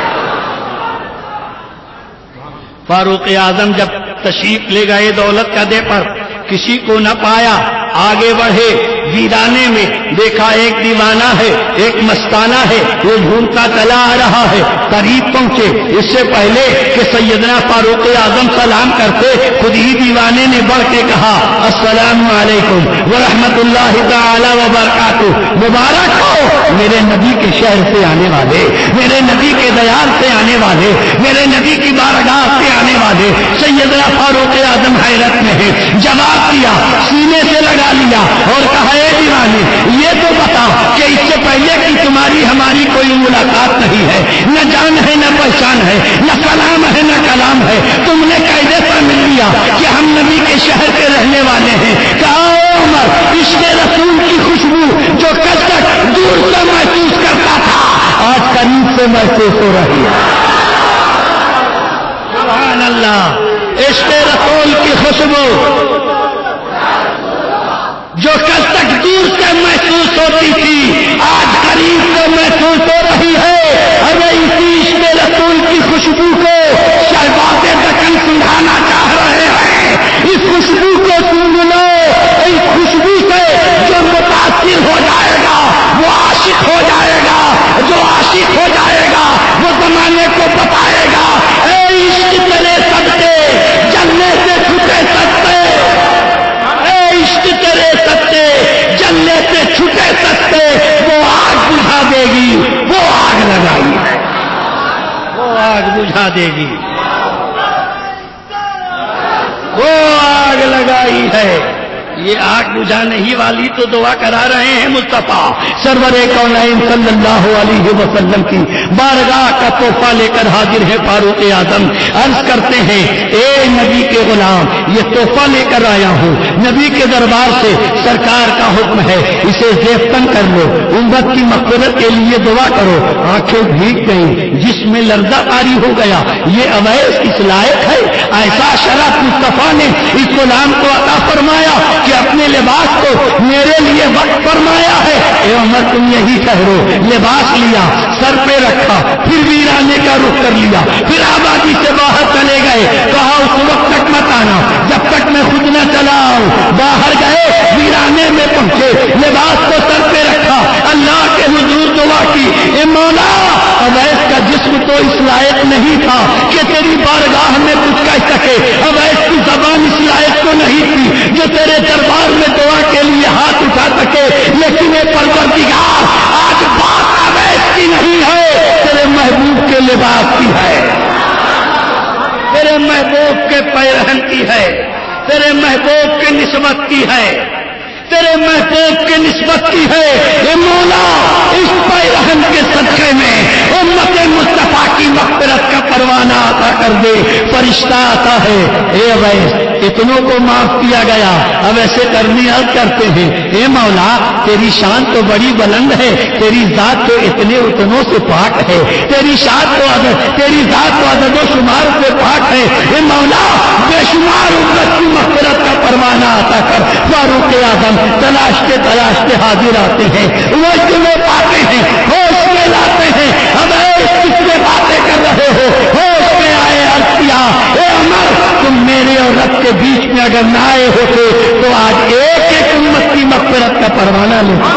فاروق اعظم جب تشریف لے گئے دولت کا دے پر، کسی کو نہ پایا، آگے بڑھے، ویرانے میں دیکھا ایک دیوانہ ہے، ایک مستانہ ہے، وہ ڈھونڈتا چلا آ رہا ہے، قریب پہنچے، اس سے پہلے کہ سیدنا فاروق اعظم سلام کرتے، خود ہی دیوانے نے بڑھ کے کہا السلام علیکم ورحمۃ اللہ تعالی وبرکاتہ، مبارک ہو میرے نبی کے شہر سے آنے والے، میرے نبی کے دیار سے آنے والے، میرے نبی کی بارگاہ سے آنے والے۔ سیدنا فاروق اعظم حیرت میں ہے، جواب دیا، سینے سے لگا لیا اور کہا اے دیوانے یہ تو بتا کہ اس سے پہلے کہ تمہاری ہماری کوئی ملاقات نہیں ہے، نہ جان ہے نہ پہچان ہے، نہ سلام ہے نہ کلام ہے، تم نے قاعدے پر مل لیا کہ ہم نبی کے شہر کے رہنے والے ہیں۔ کہا اے عمر عشق رسول کی خوشبو جو کل تک دور سے محسوس کرتا تھا آج قریب سے محسوس ہو رہی ہے۔ سبحان اللہ، عشق رسول کی خوشبو جو کل تک دور سے محسوس ہوتی تھی آج قریب سے محسوس ہو رہی ہے۔ ہمیں اسی عشق رسول کی خوشبو کو شہباز دکن سنگھانا چاہ رہے ہیں۔ اس خوشبو کو سونگ لو، اس خوشبو سے جو متاثر ہو جائے گا وہ عاشق ہو جائے گا، جو عاشق ہو جائے گا وہ زمانے کو بتائے گا اے عشق تیرے صدقے جلنے سے چھٹے سکتے، اے عشق تیرے صدقے جلنے سے چھٹے سکتے، وہ آگ بجھا دے گی، وہ آگ لگائی ہے، وہ آگ بجھا دے گی، وہ آگ لگائی ہے۔ یہ آگ بجھانے ہی والی تو دعا کرا رہے ہیں مصطفیٰ سرور کونین صلی اللہ علیہ وسلم کی بارگاہ کا تحفہ لے کر حاضر ہے فاروق اعظم، عرض کرتے ہیں اے نبی کے غلام یہ تحفہ لے کر آیا ہوں، نبی کے دربار سے سرکار کا حکم ہے اسے زیفتن کر لو، امت کی مغفرت کے لیے دعا کرو۔ آنکھیں بھیگ گئیں، جسم میں لرزہ طاری ہو گیا، یہ اویس اس لائق ہے؟ ایسا شرف مصطفیٰ نے اس غلام کو عطا فرمایا کہ اپنے لباس کو میرے لیے وقت فرمایا ہے۔ اے عمر تم یہی ٹھہرو، لباس لیا، سر پہ رکھا، پھر ویرانے کا رخ کر لیا، پھر آبادی سے باہر چلے گئے، کہا اس وقت تک مت آنا جب تک میں خود نہ چلا آؤں۔ باہر گئے، ویرانے میں پہنچے، لباس کو سر پہ رکھا، اللہ کے حضور دعا کی اے مولا اویس کا جسم تو اس لائق نہیں تھا کہ تیری بارگاہ میں کچھ کہہ سکے، اویس کی زبان اس لائق تو نہیں تھی جو تیرے دربار میں دعا کے لیے ہاتھ اٹھا سکے، لیکن اے پروردگار آج بات اویس کی نہیں ہے، تیرے محبوب کے لباس کی ہے، تیرے محبوب کے پیرہن کی ہے، تیرے محبوب کے نسبت کی ہے، تیرے محبوب کے نسبت کی ہے۔ اے مولا اس پیرہن کے صدقے میں امت مصطفیٰ کی مغفرت کا پروانہ عطا کر دے۔ فرشتہ آتا ہے اے اویس اتنوں کو معاف کیا گیا، اب ایسے کرنی عرض کرتے ہیں اے مولا تیری شان تو بڑی بلند ہے، تیری ذات تو اتنے اتنوں سے پاک ہے، تیری ذات تو عدد و شمار سے پاک ہے، اے مولا بے شمار امت کی مغفرت کا پروانہ عطا کر۔ فاروق اعظم تلاشتے حاضر آتے ہیں، وہ جمعے پاتے ہیں، ہوش میں لاتے ہیں، اب کس میں باتیں کر رہے ہو؟ ہوش میں آئے، عرض کیا اے عمر تم میرے اور رب کے بیچ میں اگر نہ آئے ہوتے تو آج ایک ایک امت کی مغفرت کا پروانہ لیتا۔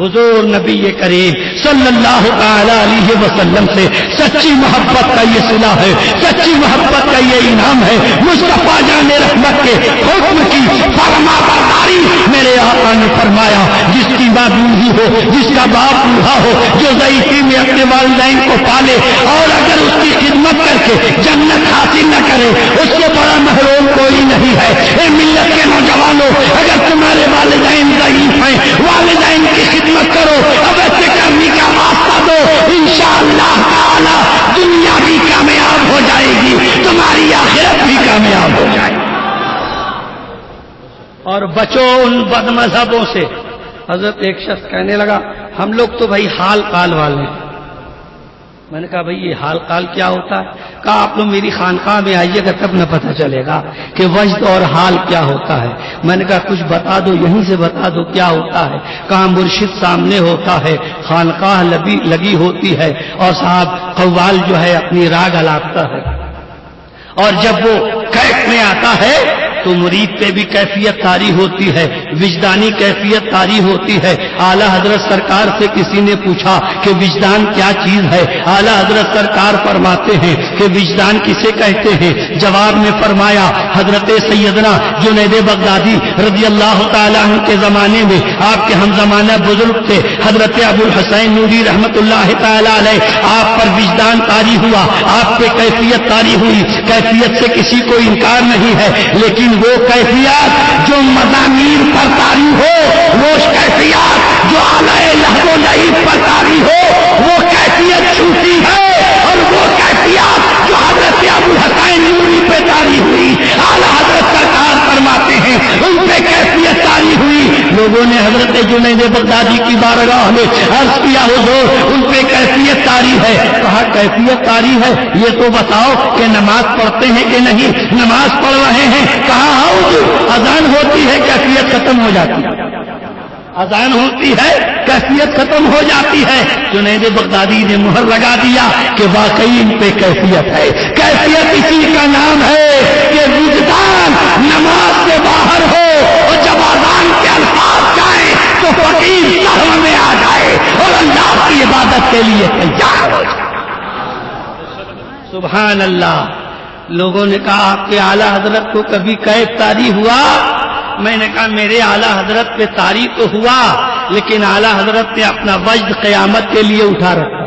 حضور نبی کریم صلی اللہ تعالی علیہ وسلم سے سچی محبت کا یہ صلہ ہے، سچی محبت کا یہ انعام ہے۔ مصطفیٰ جان رحمت کے حکم کی فرما برداری میرے آقا نے فرمایا، جس کی ماں بوڑھی ہو، جس کا باپ بوڑھا ہو، جو ضعیفی میں اپنے والدین کو پالے اور اگر اس کی خدمت کر کے جنت حاصل نہ کرے، اس سے بڑا محروم کوئی نہیں ہے۔ اے ملت کے نوجوانوں، اگر تمہارے والدین ضعیف ہیں، والدین کی خدمت کرو، اب ایسے کرنے کا واسطہ دو، انشاءاللہ تعالی دنیا بھی کامیاب ہو جائے گی، تمہاری آخرت بھی کامیاب ہو جائے گی۔ اور بچو ان بد مذہبوں سے۔ حضرت ایک شخص کہنے لگا ہم لوگ تو بھائی حال قال والے ہیں۔ میں نے کہا بھائی یہ حال قال کیا ہوتا ہے؟ کہا آپ لوگ میری خانقاہ میں آئیے گا تب نہ پتہ چلے گا کہ وجد اور حال کیا ہوتا ہے۔ میں نے کہا کچھ بتا دو، یہیں سے بتا دو کیا ہوتا ہے۔ کہا مرشد سامنے ہوتا ہے، خانقاہ لگی ہوتی ہے اور صاحب قوال جو ہے اپنی راگ ہلاتا ہے، اور جب وہ کیف میں آتا ہے تو مرید پہ بھی کیفیت طاری ہوتی ہے، وجدانی کیفیت طاری ہوتی ہے۔ اعلیٰ حضرت سرکار سے کسی نے پوچھا کہ وجدان کیا چیز ہے؟ اعلیٰ حضرت سرکار فرماتے ہیں کہ وجدان کسے کہتے ہیں؟ جواب میں فرمایا حضرت سیدنا جنید بغدادی رضی اللہ تعالیٰ عنہ کے زمانے میں آپ کے ہم زمانہ بزرگ تھے حضرت ابو الحسین نوری رحمت اللہ تعالیٰ علیہ، آپ پر وجدان طاری ہوا، آپ پہ کیفیت طاری ہوئی۔ کیفیت سے کسی کو انکار نہیں ہے، لیکن وہ کیفیت جو مضامین پر طاری ہو، وہ کیفیت جو اعلی لہو و لعیب پر طاری ہو، وہ کیفیت چھوٹی ہے، اور وہ کیفیت جو حضرت ابو الحسین نوری پہ طاری ہوئی، اعلیٰ حضرت سرکار فرماتے ہیں ان پہ کیفیت طاری ہوئی۔ لوگوں نے حضرت جنید بغدادی کی بارگاہ میں عرض کیا حضور ان پہ کیفیت طاری ہے۔ کہا کیفیت طاری ہے، یہ تو بتاؤ کہ نماز پڑھتے ہیں کہ نہیں؟ نماز پڑھ رہے ہیں۔ کہا اذان ہوتی ہے کیفیت ختم ہو جاتی ہے، اذان ہوتی ہے کیفیت ختم ہو جاتی ہے۔ جنید بغدادی نے مہر لگا دیا کہ واقعی ان پہ کیفیت ہے۔ کیفیت اسی کا نام ہے کہ وجدان نماز سے باہر ہو، اور جب اذان کے الفاظ جائیں تو فقیر سہو میں آ جائے اور اللہ کی عبادت کے لیے تیار ہو جائے۔ سبحان اللہ۔ لوگوں نے کہا آپ کے اعلیٰ حضرت کو کبھی کیف طاری ہوا؟ میں نے کہا میرے اعلیٰ حضرت پہ طاری تو ہوا، لیکن اعلیٰ حضرت نے اپنا وجد قیامت کے لیے اٹھا رکھا۔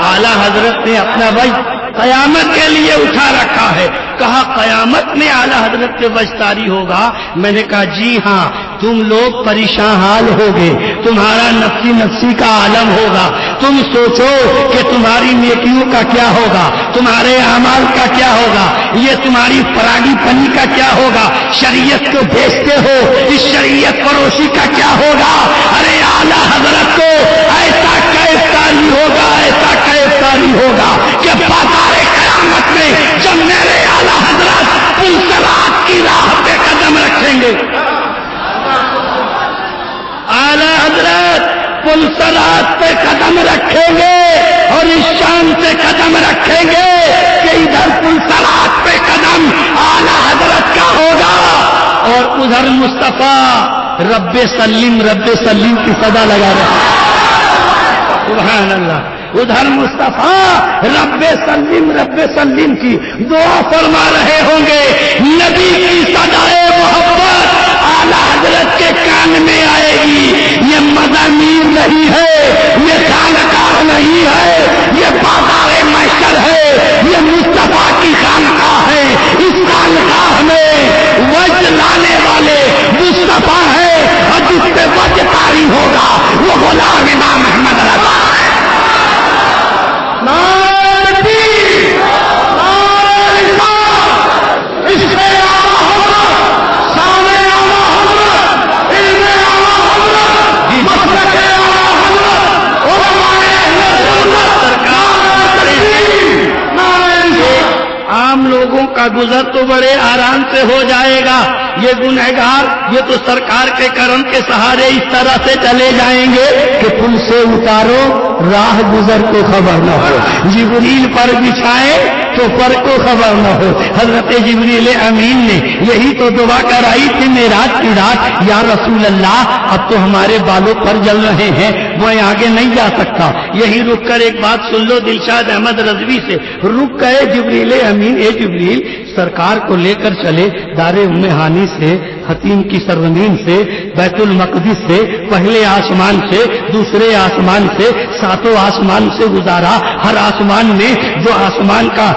اعلیٰ حضرت نے اپنا وجد قیامت کے لیے اٹھا رکھا ہے۔ کہا قیامت میں اعلیٰ حضرت سے وجد طاری ہوگا؟ میں نے کہا جی ہاں، تم لوگ پریشان حال ہوگے، تمہارا نفسی نفسی کا عالم ہوگا، تم سوچو کہ تمہاری نیکیوں کا کیا ہوگا، تمہارے اعمال کا کیا ہوگا، یہ تمہاری فراگی پنی کا کیا ہوگا، شریعت کو بھیجتے ہو اس شریعت فروشی کا کیا ہوگا۔ ارے اعلیٰ حضرت کو ایسا کیف طاری ہوگا، ایسا کیف طاری ہوگا کہ بازار قیامت میں جب میرے اعلیٰ حضرت پلسرات کی راہ پہ قدم رکھیں گے، اعلیٰ حضرت پلسرات پہ قدم رکھیں گے اور اس شان سے قدم رکھیں گے کہ ادھر پلسرات پہ قدم اعلیٰ حضرت کا ہوگا اور ادھر مصطفیٰ رب سلیم کی صدا لگا رہے ہیں۔ سبحان اللہ۔ ادھر مصطفیٰ رب سلیم کی دعا فرما رہے ہوں گے، نبی کی صدائے محبت اعلیٰ حضرت کے کان میں آئے گی۔ یہ مضامین نہیں ہے، یہ خانقاہ نہیں ہے، یہ بازار محشر ہے، یہ مصطفیٰ کی خانقاہ ہے۔ اس خانقاہ میں وجد لانے والے مصطفیٰ ہے، اور جس پہ وجد طاری ہوگا وہ غلام امام احمد رضا ہے۔ عام لوگوں کا گزر تو بڑے آرام سے ہو جائے گا، یہ گنہگار یہ تو سرکار کے کرم کے سہارے اس طرح سے چلے جائیں گے کہ پل سے اتارو راہ گزر کو خبر نہ ہو، جبریل پر بچھائے تو پر کو خبر نہ ہو۔ حضرت جبریل امین نے یہی تو دعا کرائی تھی معراج کی رات، یا رسول اللہ اب تو ہمارے بالوں پر جل رہے ہیں، میں آگے نہیں جا سکتا۔ یہی رک کر ایک بات سن لو دلشاد احمد رضوی سے، رک گئے جبریل امین، اے جبریل سرکار کو لے کر چلے دار ام ہانی سے، حتیم کی سرزمین سے، بیت المقدس سے، پہلے آسمان سے، دوسرے آسمان سے، ساتوں آسمان سے گزارا۔ ہر آسمان میں جو آسمان کا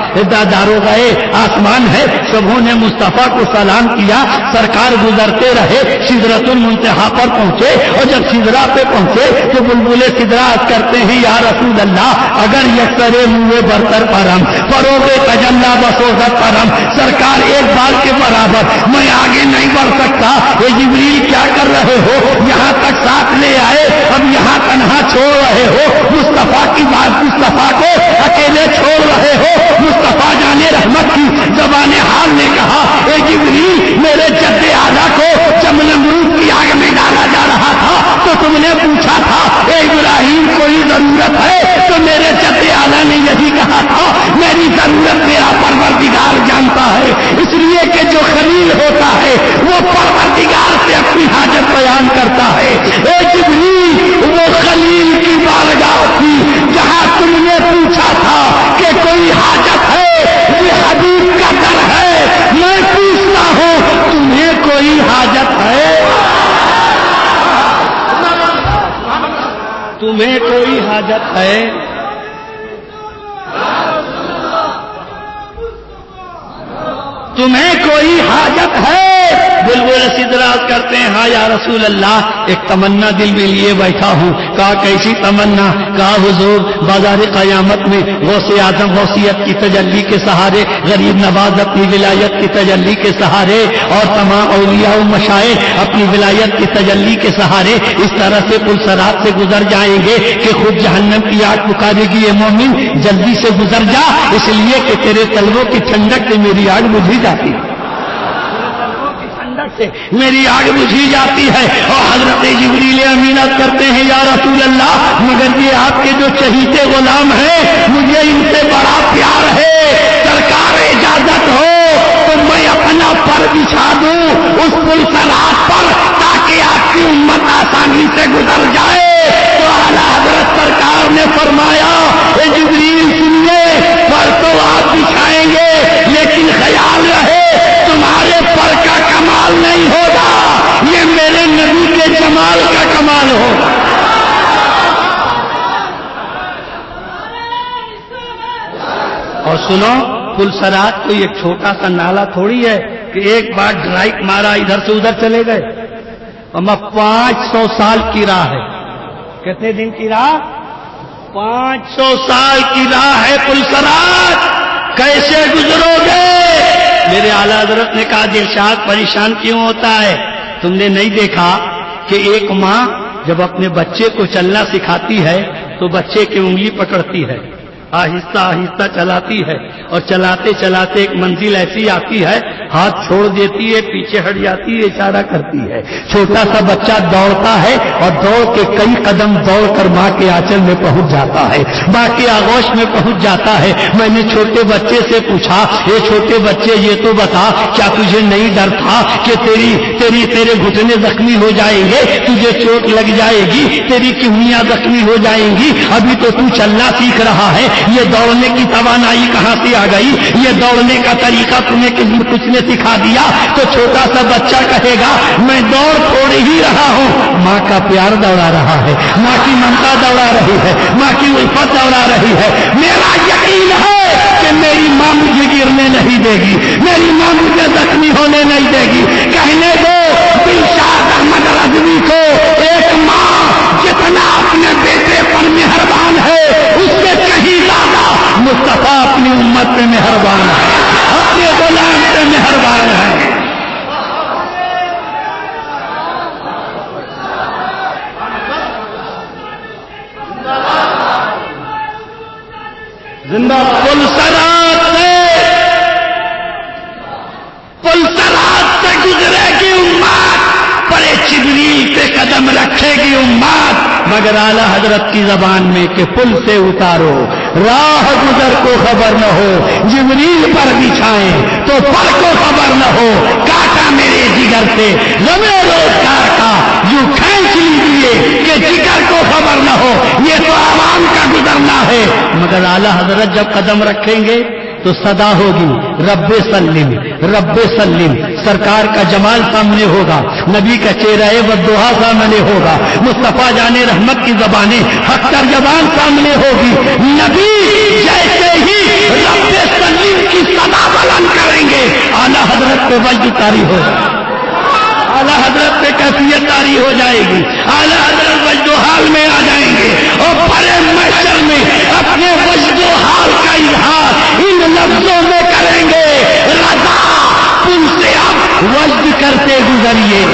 داروغائے آسمان ہے سبوں نے مصطفیٰ کو سلام کیا۔ سرکار گزرتے رہے، سدرۃ المنتہا پر پہنچے، اور جب سدرا پہ پہنچے تو بلبل سدرا کرتے ہیں یا رسول اللہ اگر یکسرے منہ برتر پرم فروغ تجلا بسوزت پرم، سرکار ایک بار کے برابر میں آگے نہیں بڑھ سکتا۔ یہ جبریل کیا کر رہے ہو؟ یہاں تک ساتھ لے آئے، اب یہاں تنہا چھوڑ رہے ہو؟ مصطفیٰ کی بات، مصطفیٰ کو اکیلے چھوڑ رہے ہو؟ مصطفیٰ جانے رحمت کی زبان حال نے کہا، اے جبریل میرے جد اعلیٰ کو جب نمرود کی آگ میں ڈالا جا رہا تھا تو تم نے پوچھا تھا اے ابراہیم کوئی ضرورت ہے؟ تو میرے جد اعلیٰ نے یہی کہا تھا میری ضرورت میرا پروردگار جانتا ہے، اس لیے کہ جو خلیل ہوتا ہے وہ پروردگار سے اپنی حاجت بیان کرتا ہے۔ اے جبریل وہ خلیل کی بارگاہ تھی جہاں تم نے پوچھا تھا کہ کوئی حاجت ہے، یہ حبیب کا در ہے، میں پوچھتا ہوں تمہیں کوئی حاجت ہے؟ تمہیں کوئی حاجت ہے؟ تمہیں کوئی حاجت ہے؟ بلبل سدرا کرتے ہیں ہاں یا رسول اللہ ایک تمنا دل میں لیے بیٹھا ہوں۔ کہا کیسی تمنا؟ کہا حضور بازار قیامت میں غوث اعظم غوثیت کی تجلی کے سہارے، غریب نواز اپنی ولایت کی تجلی کے سہارے، اور تمام اولیاء و مشائخ اپنی ولایت کی تجلی کے سہارے اس طرح سے پلسرات سے گزر جائیں گے کہ خود جہنم کی آگ پکارے گی اے مومن جلدی سے گزر جا، اس لیے کہ تیرے طلبوں کی ٹھنڈک سے میری آگ بجھی جاتی ہے، میری آگ بجھی جاتی ہے۔ اور حضرت جبریل امینت کرتے ہیں یا رسول اللہ مگر یہ آپ کے جو چہیتے غلام ہیں مجھے ان سے بڑا پیار ہے، سرکار اجازت ہو تو میں اپنا پر بچھا دوں اس پل صراط پر تاکہ آپ کی امت آسانی سے گزر جائے۔ تو اعلیٰ حضرت سرکار نے فرمایا اے جبریل سنیے، پر تو آپ بچھائیں گے لیکن خیال رہے تمہارے پر کا کمال نہیں ہوگا، یہ میرے نبی کے جمال کا کمال ہوگا۔ اور سنو پلسرات کوئی ایک چھوٹا سا نالا تھوڑی ہے کہ ایک بار ڈرائیو مارا ادھر سے ادھر چلے گئے، اما 500 سال کی راہ ہے۔ کتنے دن کی راہ؟ 500 سال کی راہ ہے پلسرات، کیسے گزرو گے؟ میرے اعلیٰ حضرت نے کہا دلشاد پریشان کیوں ہوتا ہے؟ تم نے نہیں دیکھا کہ ایک ماں جب اپنے بچے کو چلنا سکھاتی ہے تو بچے کی انگلی پکڑتی ہے، آہستہ آہستہ چلاتی ہے، اور چلاتے چلاتے ایک منزل ایسی آتی ہے ہاتھ چھوڑ دیتی ہے، پیچھے ہٹ جاتی ہے، اشارہ کرتی ہے۔ چھوٹا سا بچہ دوڑتا ہے اور دوڑ کے کئی قدم دوڑ کر ماں کے آنچل میں پہنچ جاتا ہے، ماں کے آغوش میں پہنچ جاتا ہے۔ میں نے چھوٹے بچے سے پوچھا یہ چھوٹے بچے یہ تو بتا کیا تجھے نہیں ڈر تھا کہ تیرے گھٹنے زخمی ہو جائیں گے، تجھے چوٹ لگ جائے گی، تیری کنڈیاں زخمی ہو جائیں گی، ابھی تو تو چلنا سیکھ رہا ہے، یہ دوڑنے کی توانائی کہاں سے آ گئی؟ یہ دوڑنے کا طریقہ تمہیں کچھ نے سکھا دیا؟ تو چھوٹا سا بچہ کہے گا میں دوڑ چھوڑ ہی رہا ہوں، ماں کا پیار دوڑا رہا ہے، ماں کی ممتا دوڑا رہی ہے، ماں کی الفت دوڑا رہی ہے۔ میرا یقین ہے کہ میری ماں مجھے گرنے نہیں دے گی، میری ماں مجھے زخمی ہونے نہیں دے گی۔ کہنے دو دلشاد احمد رضوی کو ایک ماں جتنا اپنے بیٹے پر مہربان ہے اس سے کہیں زیادہ مصطفیٰ اپنی امت پہ مہربان ہے، اپنے غلام پہ مہربان ہے۔ زندہ پلسرات سے گزرے گی امت، پر جبریل پہ قدم رکھے گی امت، مگر اعلیٰ حضرت کی زبان میں کہ پل سے اتارو راہ گزر کو خبر نہ ہو، جبریل پر بچھائیں تو پر کو خبر نہ ہو، کاٹا میرے جگر سے غمے روزگار کا یوں کھینچ لیجیے کہ جگر کو خبر نہ ہو، یہ تو عوام کا گزرنا ہے۔ مگر اعلیٰ حضرت جب قدم رکھیں گے تو صدا ہوگی رب سلم رب سلم، سرکار کا جمال سامنے ہوگا، نبی کا چہرہ والضحیٰ سامنے ہوگا، مصطفیٰ جان رحمت کی زبانیں حق ترجمان سامنے ہوگی۔ نبی جیسے ہی رب سلم کی صدا بلند کریں گے، اعلیٰ حضرت پہ وجد طاری ہوگا، اعلیٰ حضرت پہ کیفیت طاری ہو جائے گی، اعلیٰ حضرت وجد و حال میں آ جائیں گے اور بڑے محشر میں اپنے وجد و حال کا اظہار ان لفظوں میں کریں گے، رضا پل سے اب وجد کرتے گزریے،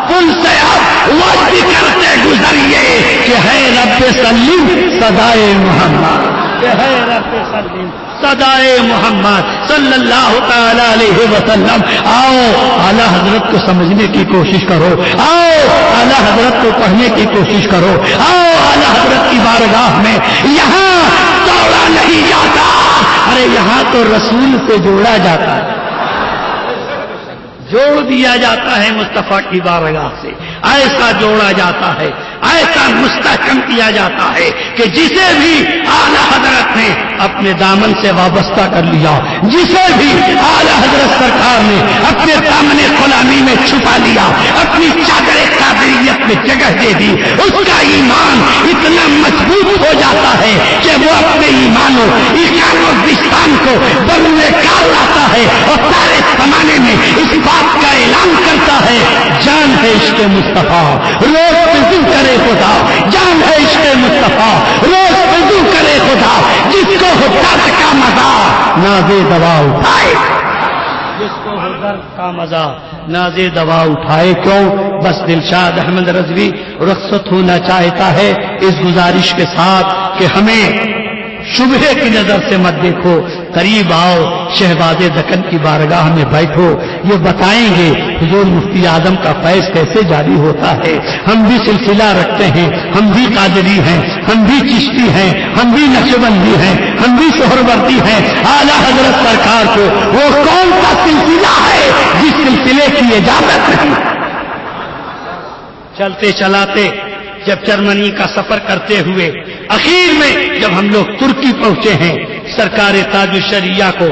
پل سے اب وجد کرتے گزریے کہ ہے رب سلیم صدائے محمد، کہ ہے رب سلیم صدائے محمد صلی اللہ تعالی علیہ وسلم۔ آؤ اعلیٰ حضرت کو سمجھنے کی کوشش کرو، آؤ اعلیٰ حضرت کو پڑھنے کی کوشش کرو، آؤ اعلیٰ حضرت کی بارگاہ میں۔ یہاں توڑا نہیں جاتا، ارے یہاں تو رسول سے جوڑا جاتا ہے، جوڑ دیا جاتا ہے مصطفیٰ کی بارگاہ سے، ایسا جوڑا جاتا ہے، ایسا مستحکم کیا جاتا ہے کہ جسے بھی اعلیٰ حضرت نے اپنے دامن سے وابستہ کر لیا، جسے بھی اعلیٰ حضرت سرکار نے اپنے سامنے غلامی میں چھپا لیا، اپنی چادر قادریت میں جگہ دے دی، اس کا ایمان اتنا مضبوط ہو جاتا ہے کہ وہ اپنے ایمان و ایمان و وجدان کو بروئے کار لاتا ہے اور سارے زمانے میں اس بات کا اعلان کرتا ہے، جان ہے عشق مصطفیٰ روز فضو کرے خدا، جان ہے عشق مصطفیٰ روز فضو کرے خدا، جس کو ہو درد کا مزہ نازے دوا اٹھائے، جس کو ہو درد کا مزہ نازے دوا اٹھائے۔ کیوں؟ بس دلشاد احمد رضوی رخصت ہونا چاہتا ہے اس گزارش کے ساتھ کہ ہمیں شبہے کی نظر سے مت دیکھو، قریب آؤ، شہباز دکن کی بارگاہ میں بیٹھو، یہ بتائیں گے حضور مفتی اعظم کا فیض کیسے جاری ہوتا ہے۔ ہم بھی سلسلہ رکھتے ہیں، ہم بھی قادری ہیں، ہم بھی چشتی ہیں، ہم بھی نقشبندی ہیں، ہم بھی سہروردی ہیں۔ اعلیٰ حضرت سرکار کو وہ کون سا سلسلہ ہے جس سلسلے کی اجازت نہیں؟ چلتے چلاتے جب جرمنی کا سفر کرتے ہوئے اخیر میں جب ہم لوگ ترکی پہنچے ہیں، سرکار تاج الشریعہ کو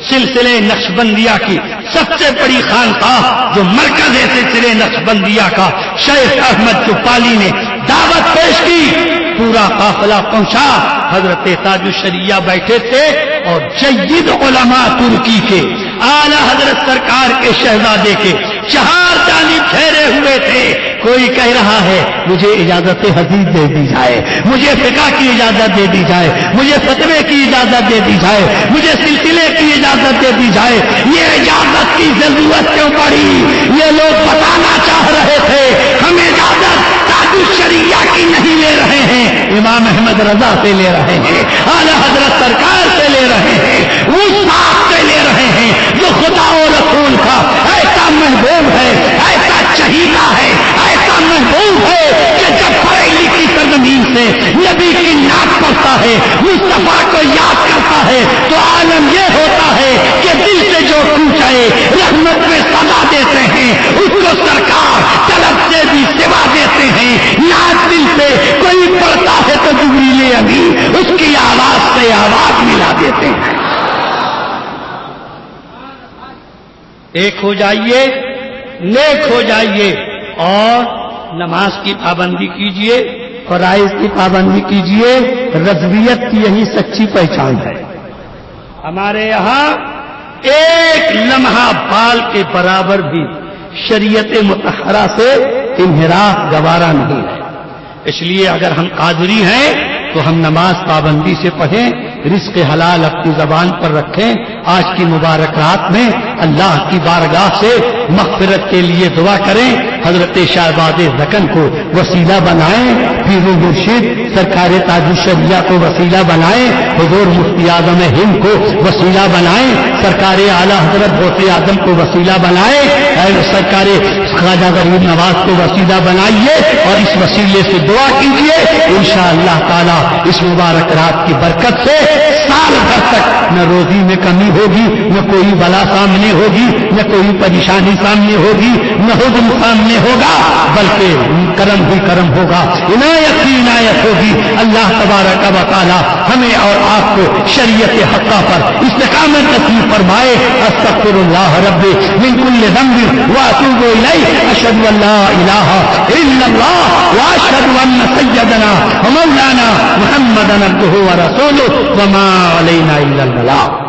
سلسلے نقشبندیہ کی سب سے بڑی خانقاہ جو مرکز ہے سلسلے نقشبندیہ کا، شیخ احمد چوپالی نے دعوت پیش کی، پورا قافلہ پہنچا، حضرت تاج الشریعہ بیٹھے تھے اور جید علماء ترکی کے اعلیٰ حضرت سرکار کے شہزادے کے چہار جانب ٹھہرے ہوئے تھے۔ کوئی کہہ رہا ہے مجھے اجازت حدیث دے دی جائے، مجھے فقہ کی اجازت دے دی جائے، مجھے فتوے کی اجازت دے دی جائے، مجھے سلسلے کی اجازت دے دی جائے۔ یہ اجازت کی ضرورت کیوں پڑی؟ یہ لوگ بتانا چاہ رہے تھے ہم اجازت تاج الشریعہ کی نہیں لے رہے ہیں، امام احمد رضا سے لے رہے ہیں، اعلیٰ حضرت سرکار سے لے رہے ہیں، اس بات سے لے رہے ہیں جو خدا و رسول کا ایسا محبوب ہے، ایسا چہیتا ہے، ایسا محبوب ہے کہ جب پڑھی لکھی سرزمین سے نبی کی نعت پڑھتا ہے، مصطفیٰ کو یاد کرتا ہے تو عالم یہ ہوتا ہے کہ دل سے جو پوچھے رحمت میں سزا دیتے ہیں، اس کو سرکار طلب سے بھی سوا دیتے ہیں۔ نعت دل سے کوئی پڑھتا ہے تو جبریل امین اس کی آواز سے آواز ملا دیتے ہیں۔ ایک ہو جائیے، نیک ہو جائیے اور نماز کی پابندی کیجیے، فرائض کی پابندی کیجیے۔ رضویت کی یہی سچی پہچان ہے۔ ہمارے یہاں ایک لمحہ بال کے برابر بھی شریعت مطہرہ سے انحراف گوارا نہیں ہے۔ اس لیے اگر ہم قادری ہیں تو ہم نماز پابندی سے پڑھیں، رزق حلال اپنی زبان پر رکھیں۔ آج کی مبارک رات میں اللہ کی بارگاہ سے مغفرت کے لیے دعا کریں، حضرت شہباز دکن کو وسیلہ بنائیں، پیر مرشد سرکار تاج الشریعہ کو وسیلہ بنائیں، حضور مفتی اعظم ہند کو وسیلہ بنائیں، سرکار اعلیٰ حضرت غوث اعظم کو وسیلہ بنائیں، سرکار خواجہ غریب نواز کو وسیلہ بنائیے اور اس وسیلے سے دعا کیجیے، انشاءاللہ تعالی اس مبارک رات کی برکت سے سال بھر تک نہ روزی میں کمی ہوگی، نہ کوئی بلا سامنے ہوگی، نہ کوئی پریشانی سامنے ہوگی، نہ حزن سامنے ہوگا، بلکہ کرم ہی کرم ہوگا، عنایت ہی عنایت ہوگی۔ اللہ تبارک و تعالی ہمیں اور آپ کو شریعت حقہ پر استقامت نصیب فرمائے۔ استغفر اللہ ربی من کل ذنب واتوب الیہ، اشہد ان لا الہ الا اللہ واشہد ان سیدنا ومولانا محمدا عبدہ ورسولہ وما علینا الا البلاغ۔